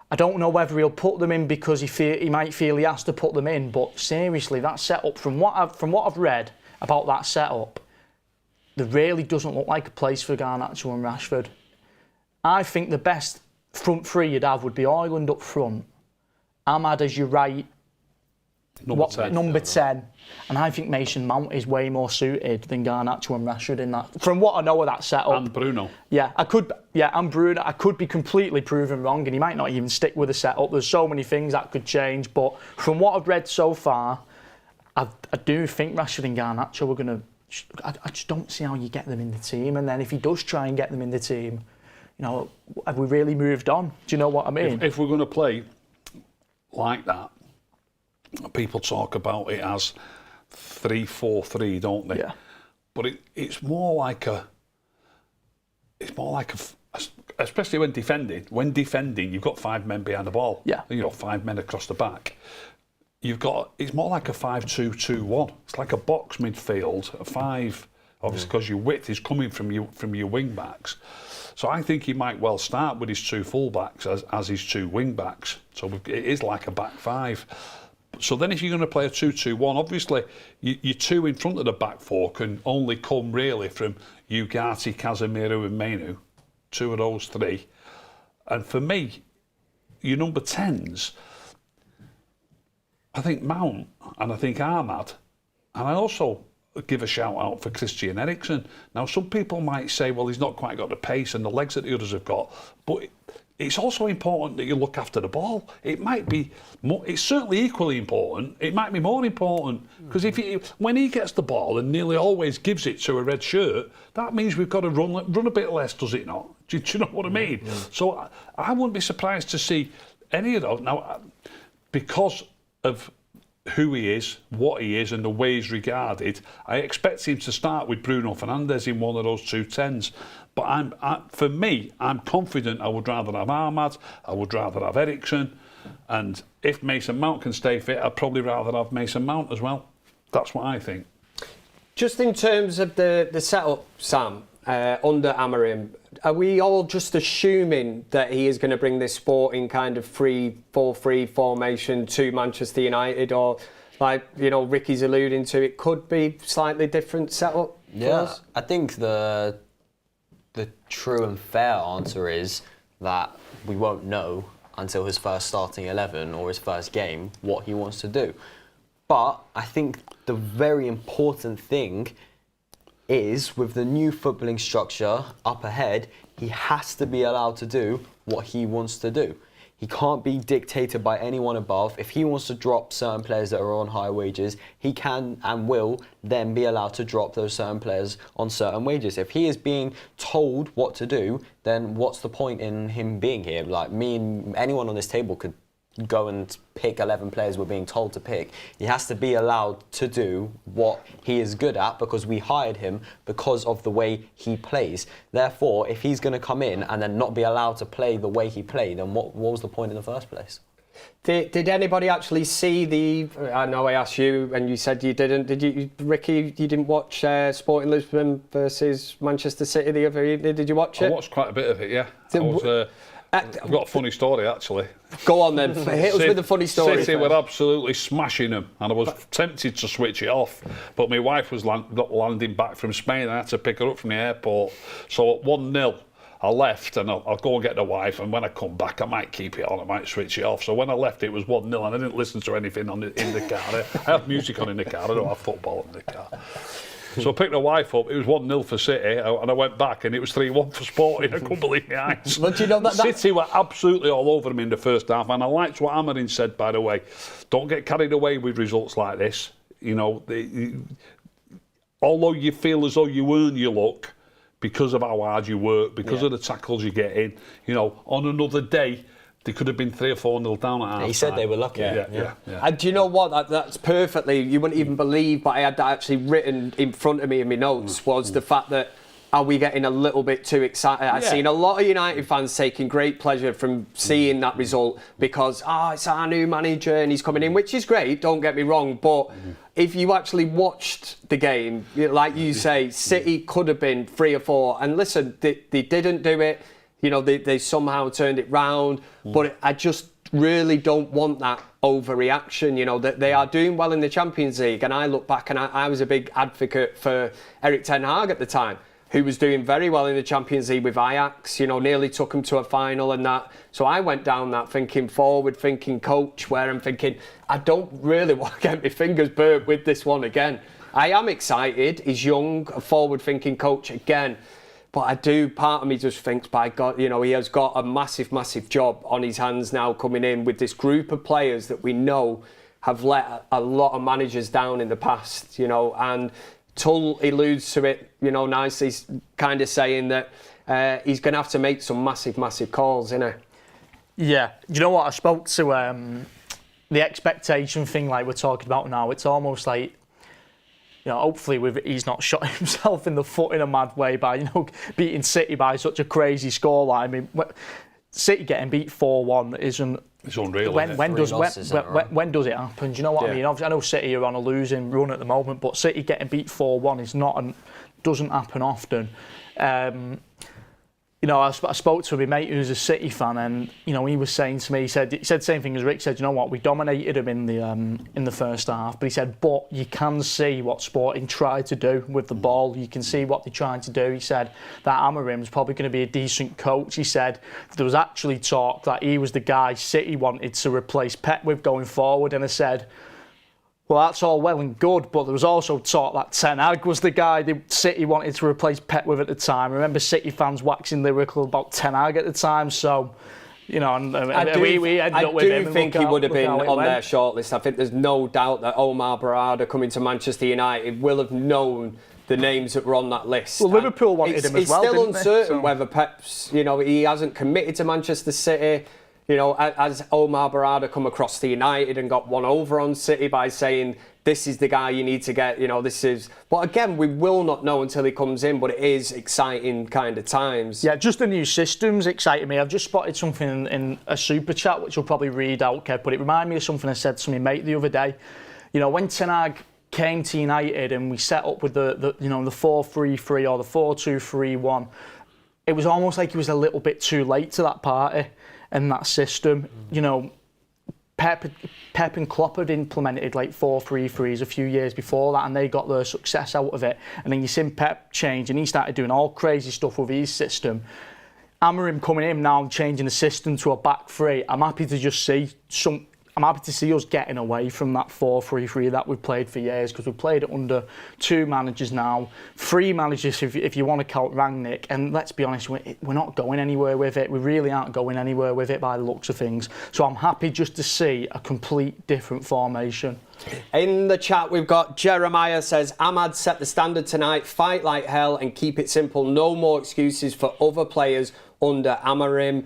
I don't know whether he'll put them in because he might feel he has to put them in, but seriously, that setup, from what I've read about that setup, there really doesn't look like a place for Garnacho and Rashford. I think the best front 3 you'd have would be Hojlund up front, Amad as your right, number 10. And I think Mason Mount is way more suited than Garnacho and Rashford in that. From what I know of that setup. And Bruno. And Bruno. I could be completely proven wrong and he might not even stick with the setup. There's so many things that could change. But from what I've read so far, I do think Rashford and Garnacho are going to... I just don't see how you get them in the team. And then if he does try and get them in the team, you know, have we really moved on? Do you know what I mean? If we're going to play like that, people talk about it as 3-4-3, don't they? Yeah. But it's more like a, especially when defending. When defending, you've got 5 men behind the ball. Yeah. You know, 5 men across the back. It's more like a 5-2-2-1. It's like a box midfield, a 5, obviously because your width is coming from your wing backs. So I think he might well start with his 2 full backs as his 2 wing backs. So it is like a back 5. So then if you're going to play a 2-2-1, obviously your 2 in front of the back 4 can only come really from Ugarte, Casemiro and Menu, 2 of those 3. And for me, your number 10s, I think Mount and I think Amad, and I also give a shout out for Christian Eriksen. Now, some people might say, well, he's not quite got the pace and the legs that the others have got, but it's also important that you look after the ball. It might be more, it's certainly equally important. It might be more important because when he gets the ball and nearly always gives it to a red shirt, that means we've got to run a bit less, does it not? Do you know what I mean? So I wouldn't be surprised to see any of those. Now, because of who he is, what he is, and the way he's regarded, I expect him to start with Bruno Fernandes in one of those 2 10s. But for me, I'm confident I would rather have Amad, I would rather have Eriksen, and if Mason Mount can stay fit, I'd probably rather have Mason Mount as well. That's what I think. Just in terms of the setup, Sam, under Amorim, are we all just assuming that he is going to bring this sporting kind of 3-4-3 formation to Manchester United, or like, you know, Ricky's alluding to, it could be slightly different setup? Yeah, I think the true and fair answer is that we won't know until his first starting 11 or his first game what he wants to do. But I think the very important thing is, with the new footballing structure up ahead, he has to be allowed to do what he wants to do. He can't be dictated by anyone above. If he wants to drop certain players that are on high wages, he can and will then be allowed to drop those certain players on certain wages. If he is being told what to do, then what's the point in him being here? Like, me and anyone on this table could go and pick 11 players we're being told to pick. He has to be allowed to do what he is good at, because we hired him because of the way he plays. Therefore, if he's going to come in and then not be allowed to play the way he played, then what was the point in the first place? Did anybody actually see I know I asked you and you said you didn't. Did you, Ricky, you didn't watch Sporting Lisbon versus Manchester City the other evening? Did you watch it? I watched quite a bit of it, yeah. I've got a funny story, actually. Go on then, hit us with a funny story. City were absolutely smashing them, and I was tempted to switch it off, but my wife was landing back from Spain, and I had to pick her up from the airport. So at 1-0, I left, and I'll go and get the wife, and when I come back, I might keep it on, I might switch it off. So when I left, it was 1-0, and I didn't listen to anything in the car. I have music on in the car, I don't have football in the car. So I picked the wife up, it was 1-0 for City, and I went back and it was 3-1 for Sporting. I couldn't believe my eyes. But you know that City were absolutely all over them in the first half, and I liked what Amorim said, by the way. Don't get carried away with results like this. You know, although you feel as though you earn your luck because of how hard you work, because of the tackles you get in, you know, on another day, they could have been 3 or 4-0 down at half time. He said they were lucky. Yeah. And do you know what? That's perfectly, you wouldn't even believe, but I had that actually written in front of me in my notes, was the fact that, are we getting a little bit too excited? I've seen a lot of United fans taking great pleasure from seeing that result because, it's our new manager and he's coming in, which is great, don't get me wrong, but if you actually watched the game, like you say, City could have been 3 or 4, and listen, they didn't do it. You know, they somehow turned it round, but I just really don't want that overreaction. You know, that they are doing well in the Champions League, and I look back and I was a big advocate for Erik ten Hag at the time, who was doing very well in the Champions League with Ajax, you know, nearly took them to a final and that. So I went down that thinking forward, thinking coach, where I'm thinking, I don't really want to get my fingers burnt with this one again. I am excited, he's young, a forward-thinking coach again. But part of me just thinks, by God, you know, he has got a massive, massive job on his hands now coming in with this group of players that we know have let a lot of managers down in the past, you know, and Tull alludes to it, you know, nicely, kind of saying that he's going to have to make some massive, massive calls, isn't he? Yeah. Do you know what? I spoke to the expectation thing like we're talking about now. It's almost like, you know, hopefully he's not shot himself in the foot in a mad way by, you know, beating City by such a crazy scoreline. I mean, City getting beat 4-1 isn't... It's unreal, when does it happen? Do you know what I mean? Obviously, I know City are on a losing run at the moment, but City getting beat 4-1 is doesn't happen often. You know, I spoke to my mate who's a City fan, and you know, he was saying to me, he said the same thing as Rick said. You know what? We dominated him in the first half, but he said, but you can see what Sporting tried to do with the ball. You can see what they tried to do. He said that Amorim's probably going to be a decent coach. He said there was actually talk that he was the guy City wanted to replace Pep with going forward, and I said, Well, that's all well and good, but there was also talk that Ten Hag was the guy that City wanted to replace Pep with at the time. I remember City fans waxing lyrical about Ten Hag at the time, so, you know, and we ended up with him. I do think he would have been on their shortlist. I think there's no doubt that Omar Barada coming to Manchester United will have known the names that were on that list. Well, Liverpool wanted him as well, It's still didn't uncertain whether Pep's, you know, he hasn't committed to Manchester City. You know, as Omar Barada come across to United and got one over on City by saying, this is the guy you need to get, you know, this is... But again, we will not know until he comes in, but it is exciting kind of times. Yeah, just the new system's exciting me. I've just spotted something in a super chat, which we'll probably read out, Kev, but it reminded me of something I said to my mate the other day. You know, when Ten Hag came to United and we set up with the 4-3-3 or the 4-2-3-1, it was almost like he was a little bit too late to that party and that system. You know, Pep and Klopp had implemented like 4-3-3s a few years before that, and they got their success out of it. And then you seen Pep change, and he started doing all crazy stuff with his system. Amorim coming in now, changing the system to a back three. I'm happy to just see I'm happy to see us getting away from that 4-3-3 that we've played for years, because we've played it under 2 managers now, 3 managers if you want to count Rangnick, and let's be honest, we're not going anywhere with it. We really aren't going anywhere with it by the looks of things. So I'm happy just to see a complete different formation. In the chat, we've got Jeremiah says, Amad set the standard tonight, fight like hell and keep it simple. No more excuses for other players under Amorim.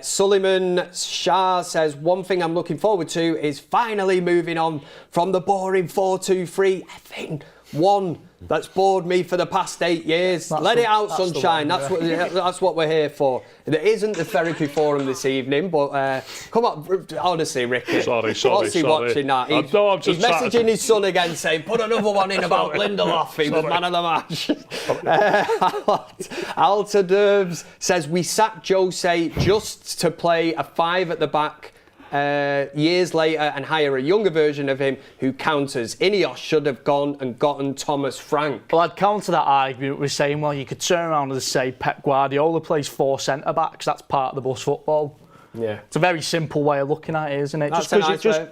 Suleiman Shah says, one thing I'm looking forward to is finally moving on from the boring 4-2-3. I think one that's bored me for the past 8 years. Let it out, sunshine. That's what we're here for. There isn't the therapy forum this evening, but come on, honestly, Ricky. Sorry. What's he watching that? He's messaging his son again saying, put another one in about Lindelof. He was man of the match. Alta Derbs says, we sacked Jose just to play a 5 at the back years later and hire a younger version of him who counters. Ineos should have gone and gotten Thomas Frank. Well, I'd counter that argument with saying, well, you could turn around and say Pep Guardiola plays 4 centre-backs. That's part of the bus football. Yeah. It's a very simple way of looking at it, isn't it?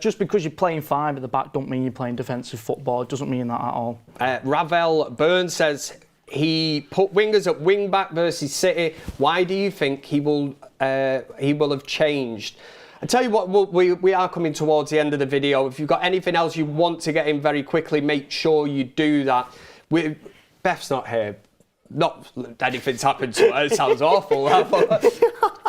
Just because you're playing 5 at the back don't mean you're playing defensive football. It doesn't mean that at all. Ravel Burns says he put wingers at wing back versus City. Why do you think he will have changed? I tell you what, we are coming towards the end of the video. If you've got anything else you want to get in very quickly, make sure you do that. Beth's not here. Not anything's happened to her. It sounds awful.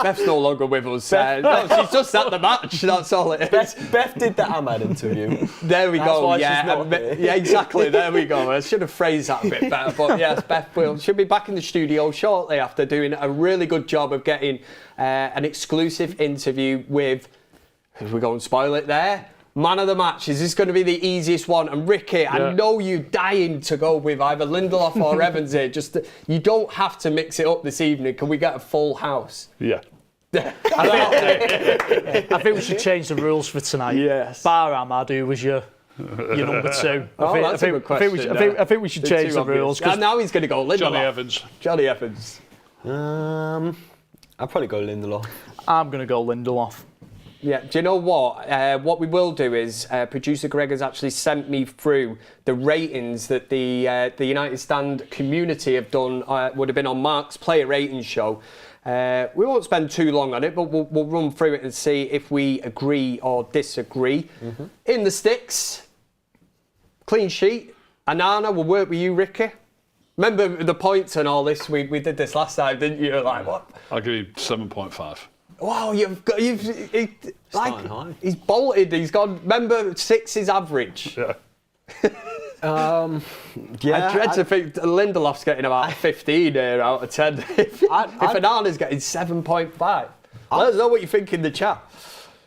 Beth's no longer with us. No, she's just at the match. That's all it is. Beth did the Amad interview. There we go. Yeah, exactly. There we go. I should have phrased that a bit better. But yes, Beth she'll be back in the studio shortly after doing a really good job of getting an exclusive interview with, if we go and spoil it there, man of the match. Is this going to be the easiest one? And Ricky, yeah. I know you're dying to go with either Lindelof or Evans here. You don't have to mix it up this evening. Can we get a full house? Yeah. I think we should change the rules for tonight. Yes. Bar Amad, who was your number 2. That's a good question. I think we should change the rules. And now he's going to go Lindelof. Johnny Evans. I'll probably go Lindelof. I'm going to go Lindelof. Yeah, do you know what? What we will do is producer Greg has actually sent me through the ratings that the United Stand community have done. Would have been on Mark's player ratings show. We won't spend too long on it, but we'll run through it and see if we agree or disagree. Mm-hmm. In the sticks, clean sheet. Anana will work with you, Ricky. Remember the points and all this? We did this last time, didn't you? Like what? I'll give you 7.5. Wow, he's bolted. He's gone. Remember, 6 is average. Yeah. I dread to think Lindelof's getting about 15 here out of 10. if Anana's getting 7.5, let us know what you think in the chat.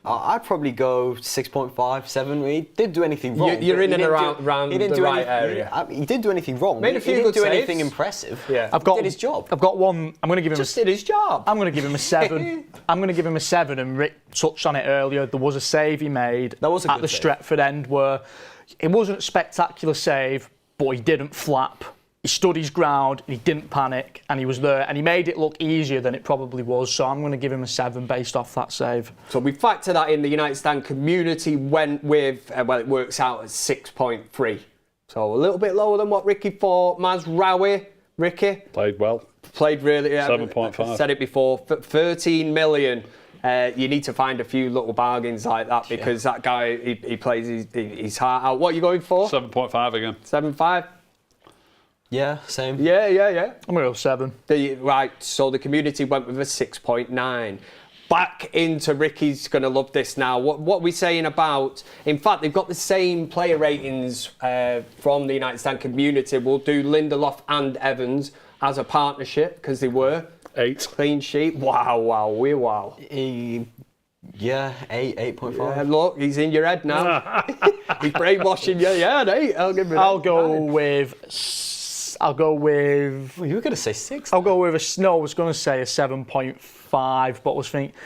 I'd probably go 6.5, 7. He didn't do anything wrong. You're in and around the right area. He didn't do anything wrong. Made a few he good didn't do saves. anything impressive. Yeah. He did his job. I've got one. I'm going to give him Just did his job. I'm going to give him a 7. I'm going to give him a 7, and Rick touched on it earlier. There was a save he made at the save. Stretford end where it wasn't a spectacular save, but he didn't flap. he stood his ground, and he didn't panic, and he was there, and he made it look easier than it probably was. So I'm going to give him a 7 based off that save. So we factor that in. The United Stand community went with, it works out at 6.3. So a little bit lower than what Ricky thought. Mazraoui, Ricky? Played well. Played really. 7.5. Said it before. 13 million. You need to find a few little bargains like that because that guy, he plays his heart out. What are you going for? 7.5 again. 7.5? Yeah, same. Yeah. I'm going to go 7. Right, so the community went with a 6.9. Back into Ricky's going to love this now. What are we saying about... In fact, they've got the same player ratings from the United Stand community. We'll do Lindelof and Evans as a partnership because they were. 8. Clean sheet. Wow. Yeah, 8.5. Yeah, look, he's in your head now. He's brainwashing you. Yeah, an 8. I'll go with... Well, you were going to say 6. I'll go with a... No, I was going to say a 7.5, but I was thinking...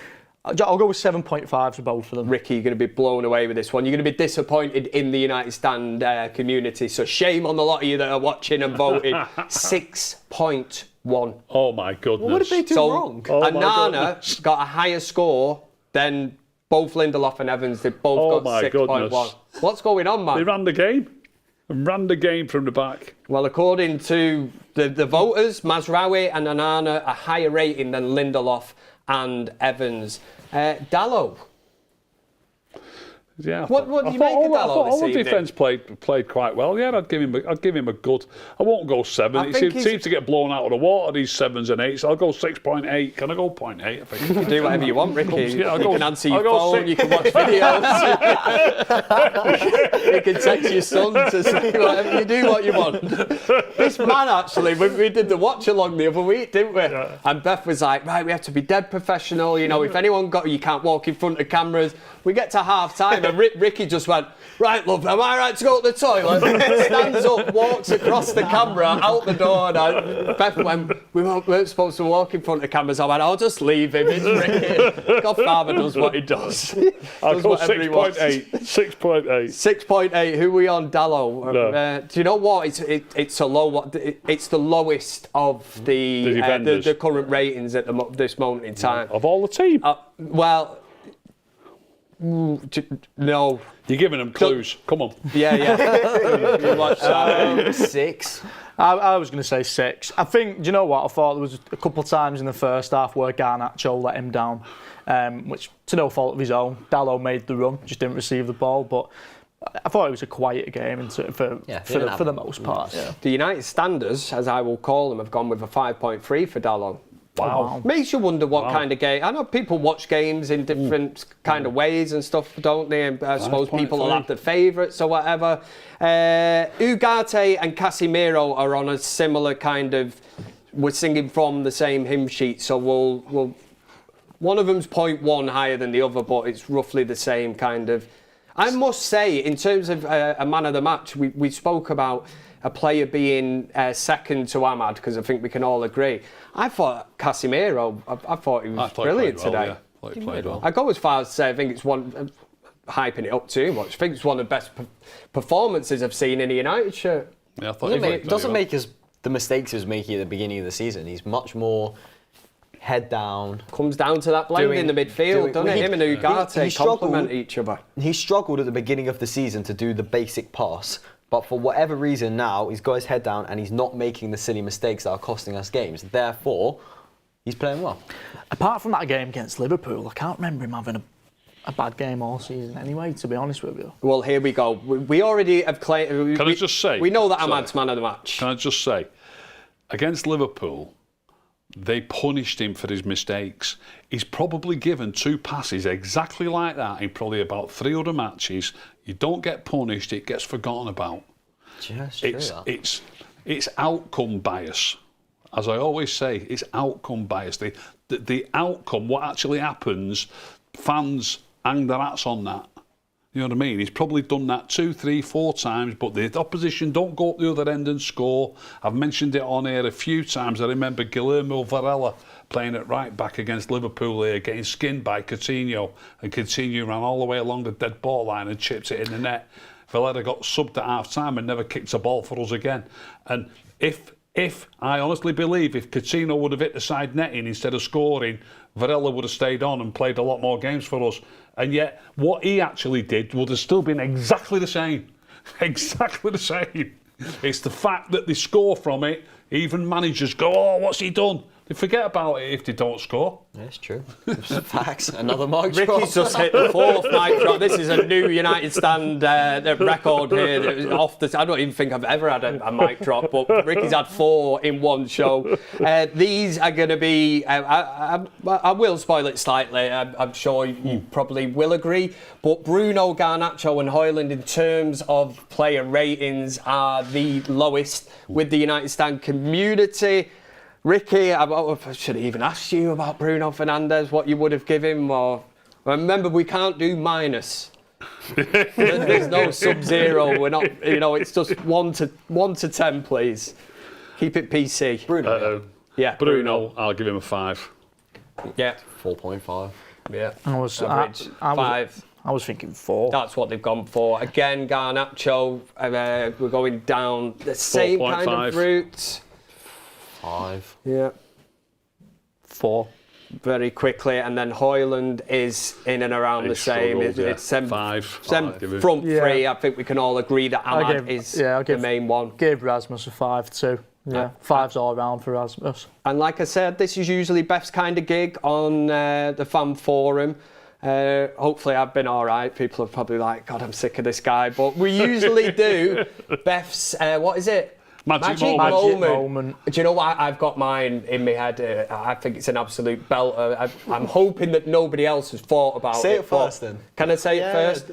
I'll go with 7.5 for both of them. Ricky, you're going to be blown away with this one. You're going to be disappointed in the United Stand community. So shame on the lot of you that are watching and voting. 6.1. Oh my goodness. What did they do wrong? Oh, my Anana goodness. got a higher score than both Lindelof and Evans. They both got 6.1. What's going on, man? They ran the game. Ran the game from the back. Well, according to the voters, Mazraoui and Anana a higher rating than Lindelof and Evans. Diallo. Yeah. What do you make of Diallo I thought this all the evening? defence played quite well. Yeah, I'd give him a good. I won't go 7. He seems to get blown out of the water. These 7s and 8s. I'll go 6.8. Can I go 0.8? I think You can do whatever you want, Ricky. You can answer your I'll phone. You can watch videos. You can text your son to say whatever. You do what you want. This man actually, we did the watch along the other week, didn't we? Yeah. And Beth was like, right, we have to be dead professional. You know, if anyone got you can't walk in front of cameras. We get to half time and Ricky just went, right, love, am I right to go to the toilet? Stands up, walks across the camera, out the door. And Beth went, we weren't supposed to walk in front of cameras. I went, I'll just leave him. It's Ricky. Godfather does what he does. I'll go 6.8. 6.8. 6.8. Who are we on, Diallo? No. Do you know what? It's a low. It's the lowest of the current ratings at this moment in time. Of all the team? Well... No. You're giving them clues. Come on. Yeah. You watch that. 6. I was going to say 6. I think, do you know what? I thought there was a couple of times in the first half where Garnacho let him down, which to no fault of his own. Diallo made the run, just didn't receive the ball, but I thought it was a quiet game for the most part. Yeah. The United Standers, as I will call them, have gone with a 5.3 for Diallo. Wow. Makes you wonder what kind of game. I know people watch games in different kind of ways and stuff, don't they? And I suppose people will have their favourites or whatever. Ugarte and Casemiro are on a similar kind of. We're singing from the same hymn sheet, so we'll one of them's 0.1 higher than the other, but it's roughly the same kind of. I must say, in terms of a man of the match, we spoke about a player being second to Amad, because I think we can all agree. I thought Casemiro, I thought he was brilliant today. Yeah. I thought he played well. I go as far as to say I think it's hyping it up too much. I think it's one of the best performances I've seen in a United shirt. Yeah, I thought he doesn't make the mistakes he was making at the beginning of the season. He's much more head down. Comes down to that blend in the midfield, doesn't it? Him and Ugarte complement each other. He struggled at the beginning of the season to do the basic pass. But for whatever reason now, he's got his head down and he's not making the silly mistakes that are costing us games. Therefore, he's playing well. Apart from that game against Liverpool, I can't remember him having a bad game all season anyway, to be honest with you. Well, here we go. We already have claimed... Can I just say... We know that Amad's man of the match. Can I just say, against Liverpool, they punished him for his mistakes. He's probably given 2 passes exactly like that in probably about 3 other matches. You don't get punished, it gets forgotten about. It's outcome bias. As I always say, it's outcome bias. The outcome, what actually happens, fans hang their hats on that. You know what I mean? He's probably done that 2, 3, 4 times, but the opposition don't go up the other end and score. I've mentioned it on here a few times. I remember Guillermo Varela playing at right back against Liverpool here, getting skinned by Coutinho, and Coutinho ran all the way along the dead ball line and chipped it in the net. Villeda got subbed at half-time and never kicked a ball for us again. And if I honestly believe if Coutinho would have hit the side netting instead of scoring, Varela would have stayed on and played a lot more games for us. And yet, what he actually did would have still been exactly the same. Exactly the same. It's the fact that they score from it. Even managers go, oh, what's he done? They forget about it if they don't score. That's true. Facts. Another mic drop. Ricky's just hit the 4th mic drop. This is a new United Stand record here. I don't even think I've ever had a mic drop, but Ricky's had 4 in one show. These are going to be... I will spoil it slightly. I'm sure you probably will agree. But Bruno, Garnacho and Hojlund, in terms of player ratings, are the lowest with the United Stand community. Ricky, I should have even asked you about Bruno Fernandes, what you would have given him. Or remember, we can't do minus. There's no sub-zero. We're not. It's just 1 to 10, please. Keep it PC. Bruno. Yeah, Bruno. I'll give him a 5. Yeah, 4.5. Yeah, I was average. 5. I was thinking 4. That's what they've gone for. Again, Garnacho, we're going down the same 4.5. kind of route. 5. Yeah. 4. Very quickly, and then Hojlund is in and around the same. It's 5. Front 3. I think we can all agree that Amad is the main one. Gave Rasmus a 5 too. Yeah, 5's all around for Rasmus. And like I said, this is usually Beth's kind of gig on the fan forum. Hopefully I've been all right. People are probably like, God, I'm sick of this guy. But we usually do Beth's, what is it? Magic moment. Do you know what? I've got mine in my head. I think it's an absolute belter. I'm hoping that nobody else has thought about it. Say it first then. Can I say it first?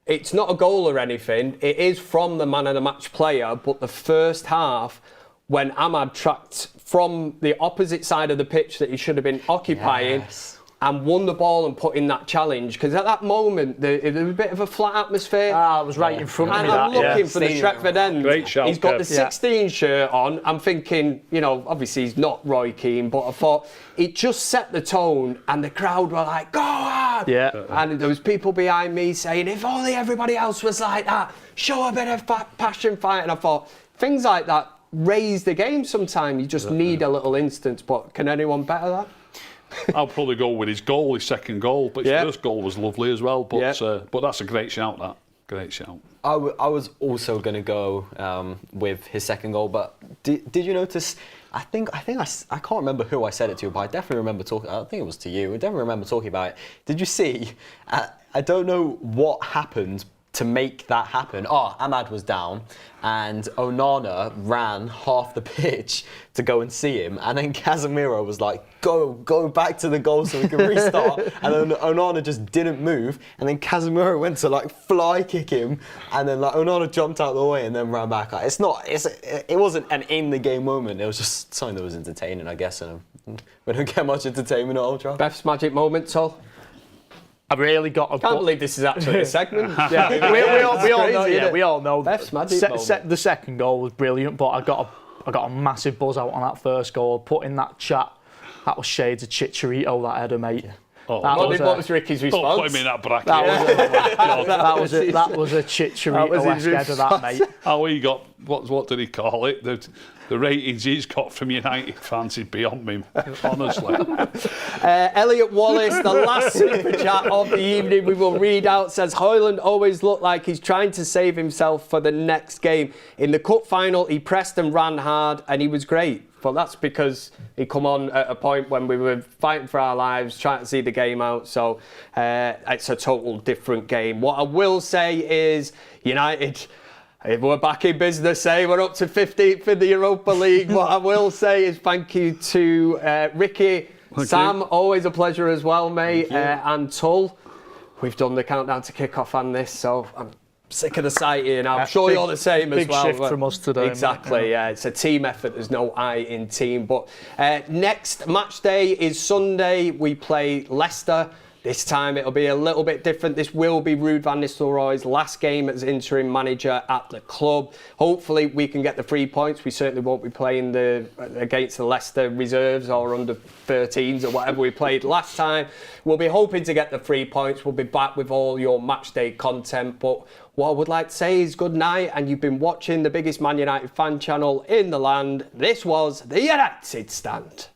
It's not a goal or anything. It is from the man of the match player, but the first half, when Amad tracked from the opposite side of the pitch that he should have been occupying, and won the ball and put in that challenge, because at that moment there was a bit of a flat atmosphere. I was right in front of me. And I'm looking for the Stretford end. Great shout, he's got the 16 shirt on. I'm thinking, obviously he's not Roy Keane, but I thought it just set the tone, and the crowd were like, "Go on!" Yeah. And there was people behind me saying, "If only everybody else was like that, show a bit of passion, fight." And I thought things like that raise the game. Sometimes you just need a little instance. But can anyone better that? I'll probably go with his goal, his second goal, but his first goal was lovely as well. But that's a great shout. That great shout. I was also going to go with his second goal, but did you notice? I can't remember who I said it to, but I definitely remember talking. I think it was to you. I definitely remember talking about it. Did you see? I don't know what happened to make that happen. Amad was down, and Onana ran half the pitch to go and see him, and then Casemiro was like, go back to the goal so we can restart, and then Onana just didn't move, and then Casemiro went to fly kick him, and then Onana jumped out of the way and then ran back. It wasn't an in the game moment, it was just something that was entertaining, I guess, and we don't get much entertainment at Old Trafford. Beth's magic moment, Sol? I really got a... Can't believe this is actually a segment. we all know. Beth's magic moment. The second goal was brilliant, but I got a massive buzz out on that first goal. Put in that chat, that was shades of Chicharito, that header, mate. What was Ricky's response? Don't put him in that bracket. That was a Chicharito-esque header, that, mate. How he got, what did he call it? The ratings he's got from United fans is beyond me, honestly. Elliot Wallace, the last super chat of the evening we will read out, says Hojlund always looked like he's trying to save himself for the next game. In the cup final, he pressed and ran hard, and he was great. But that's because he come on at a point when we were fighting for our lives, trying to see the game out. So it's a total different game. What I will say is United... We're back in business, we're up to 15th in the Europa League. What I will say is thank you to Ricky, Sam, always a pleasure as well, mate, and Tull. We've done the countdown to kick-off and this, so I'm sick of the sight here now. I'm sure you're the same as well. Big shift from us today. Exactly, yeah. It's a team effort. There's no I in team. But next match day is Sunday. We play Leicester. This time it'll be a little bit different. This will be Ruud van Nistelrooy's last game as interim manager at the club. Hopefully we can get the 3 points. We certainly won't be playing against the Leicester reserves or under 13s or whatever we played last time. We'll be hoping to get the 3 points. We'll be back with all your matchday content. But what I would like to say is good night, and you've been watching the biggest Man United fan channel in the land. This was the United Stand.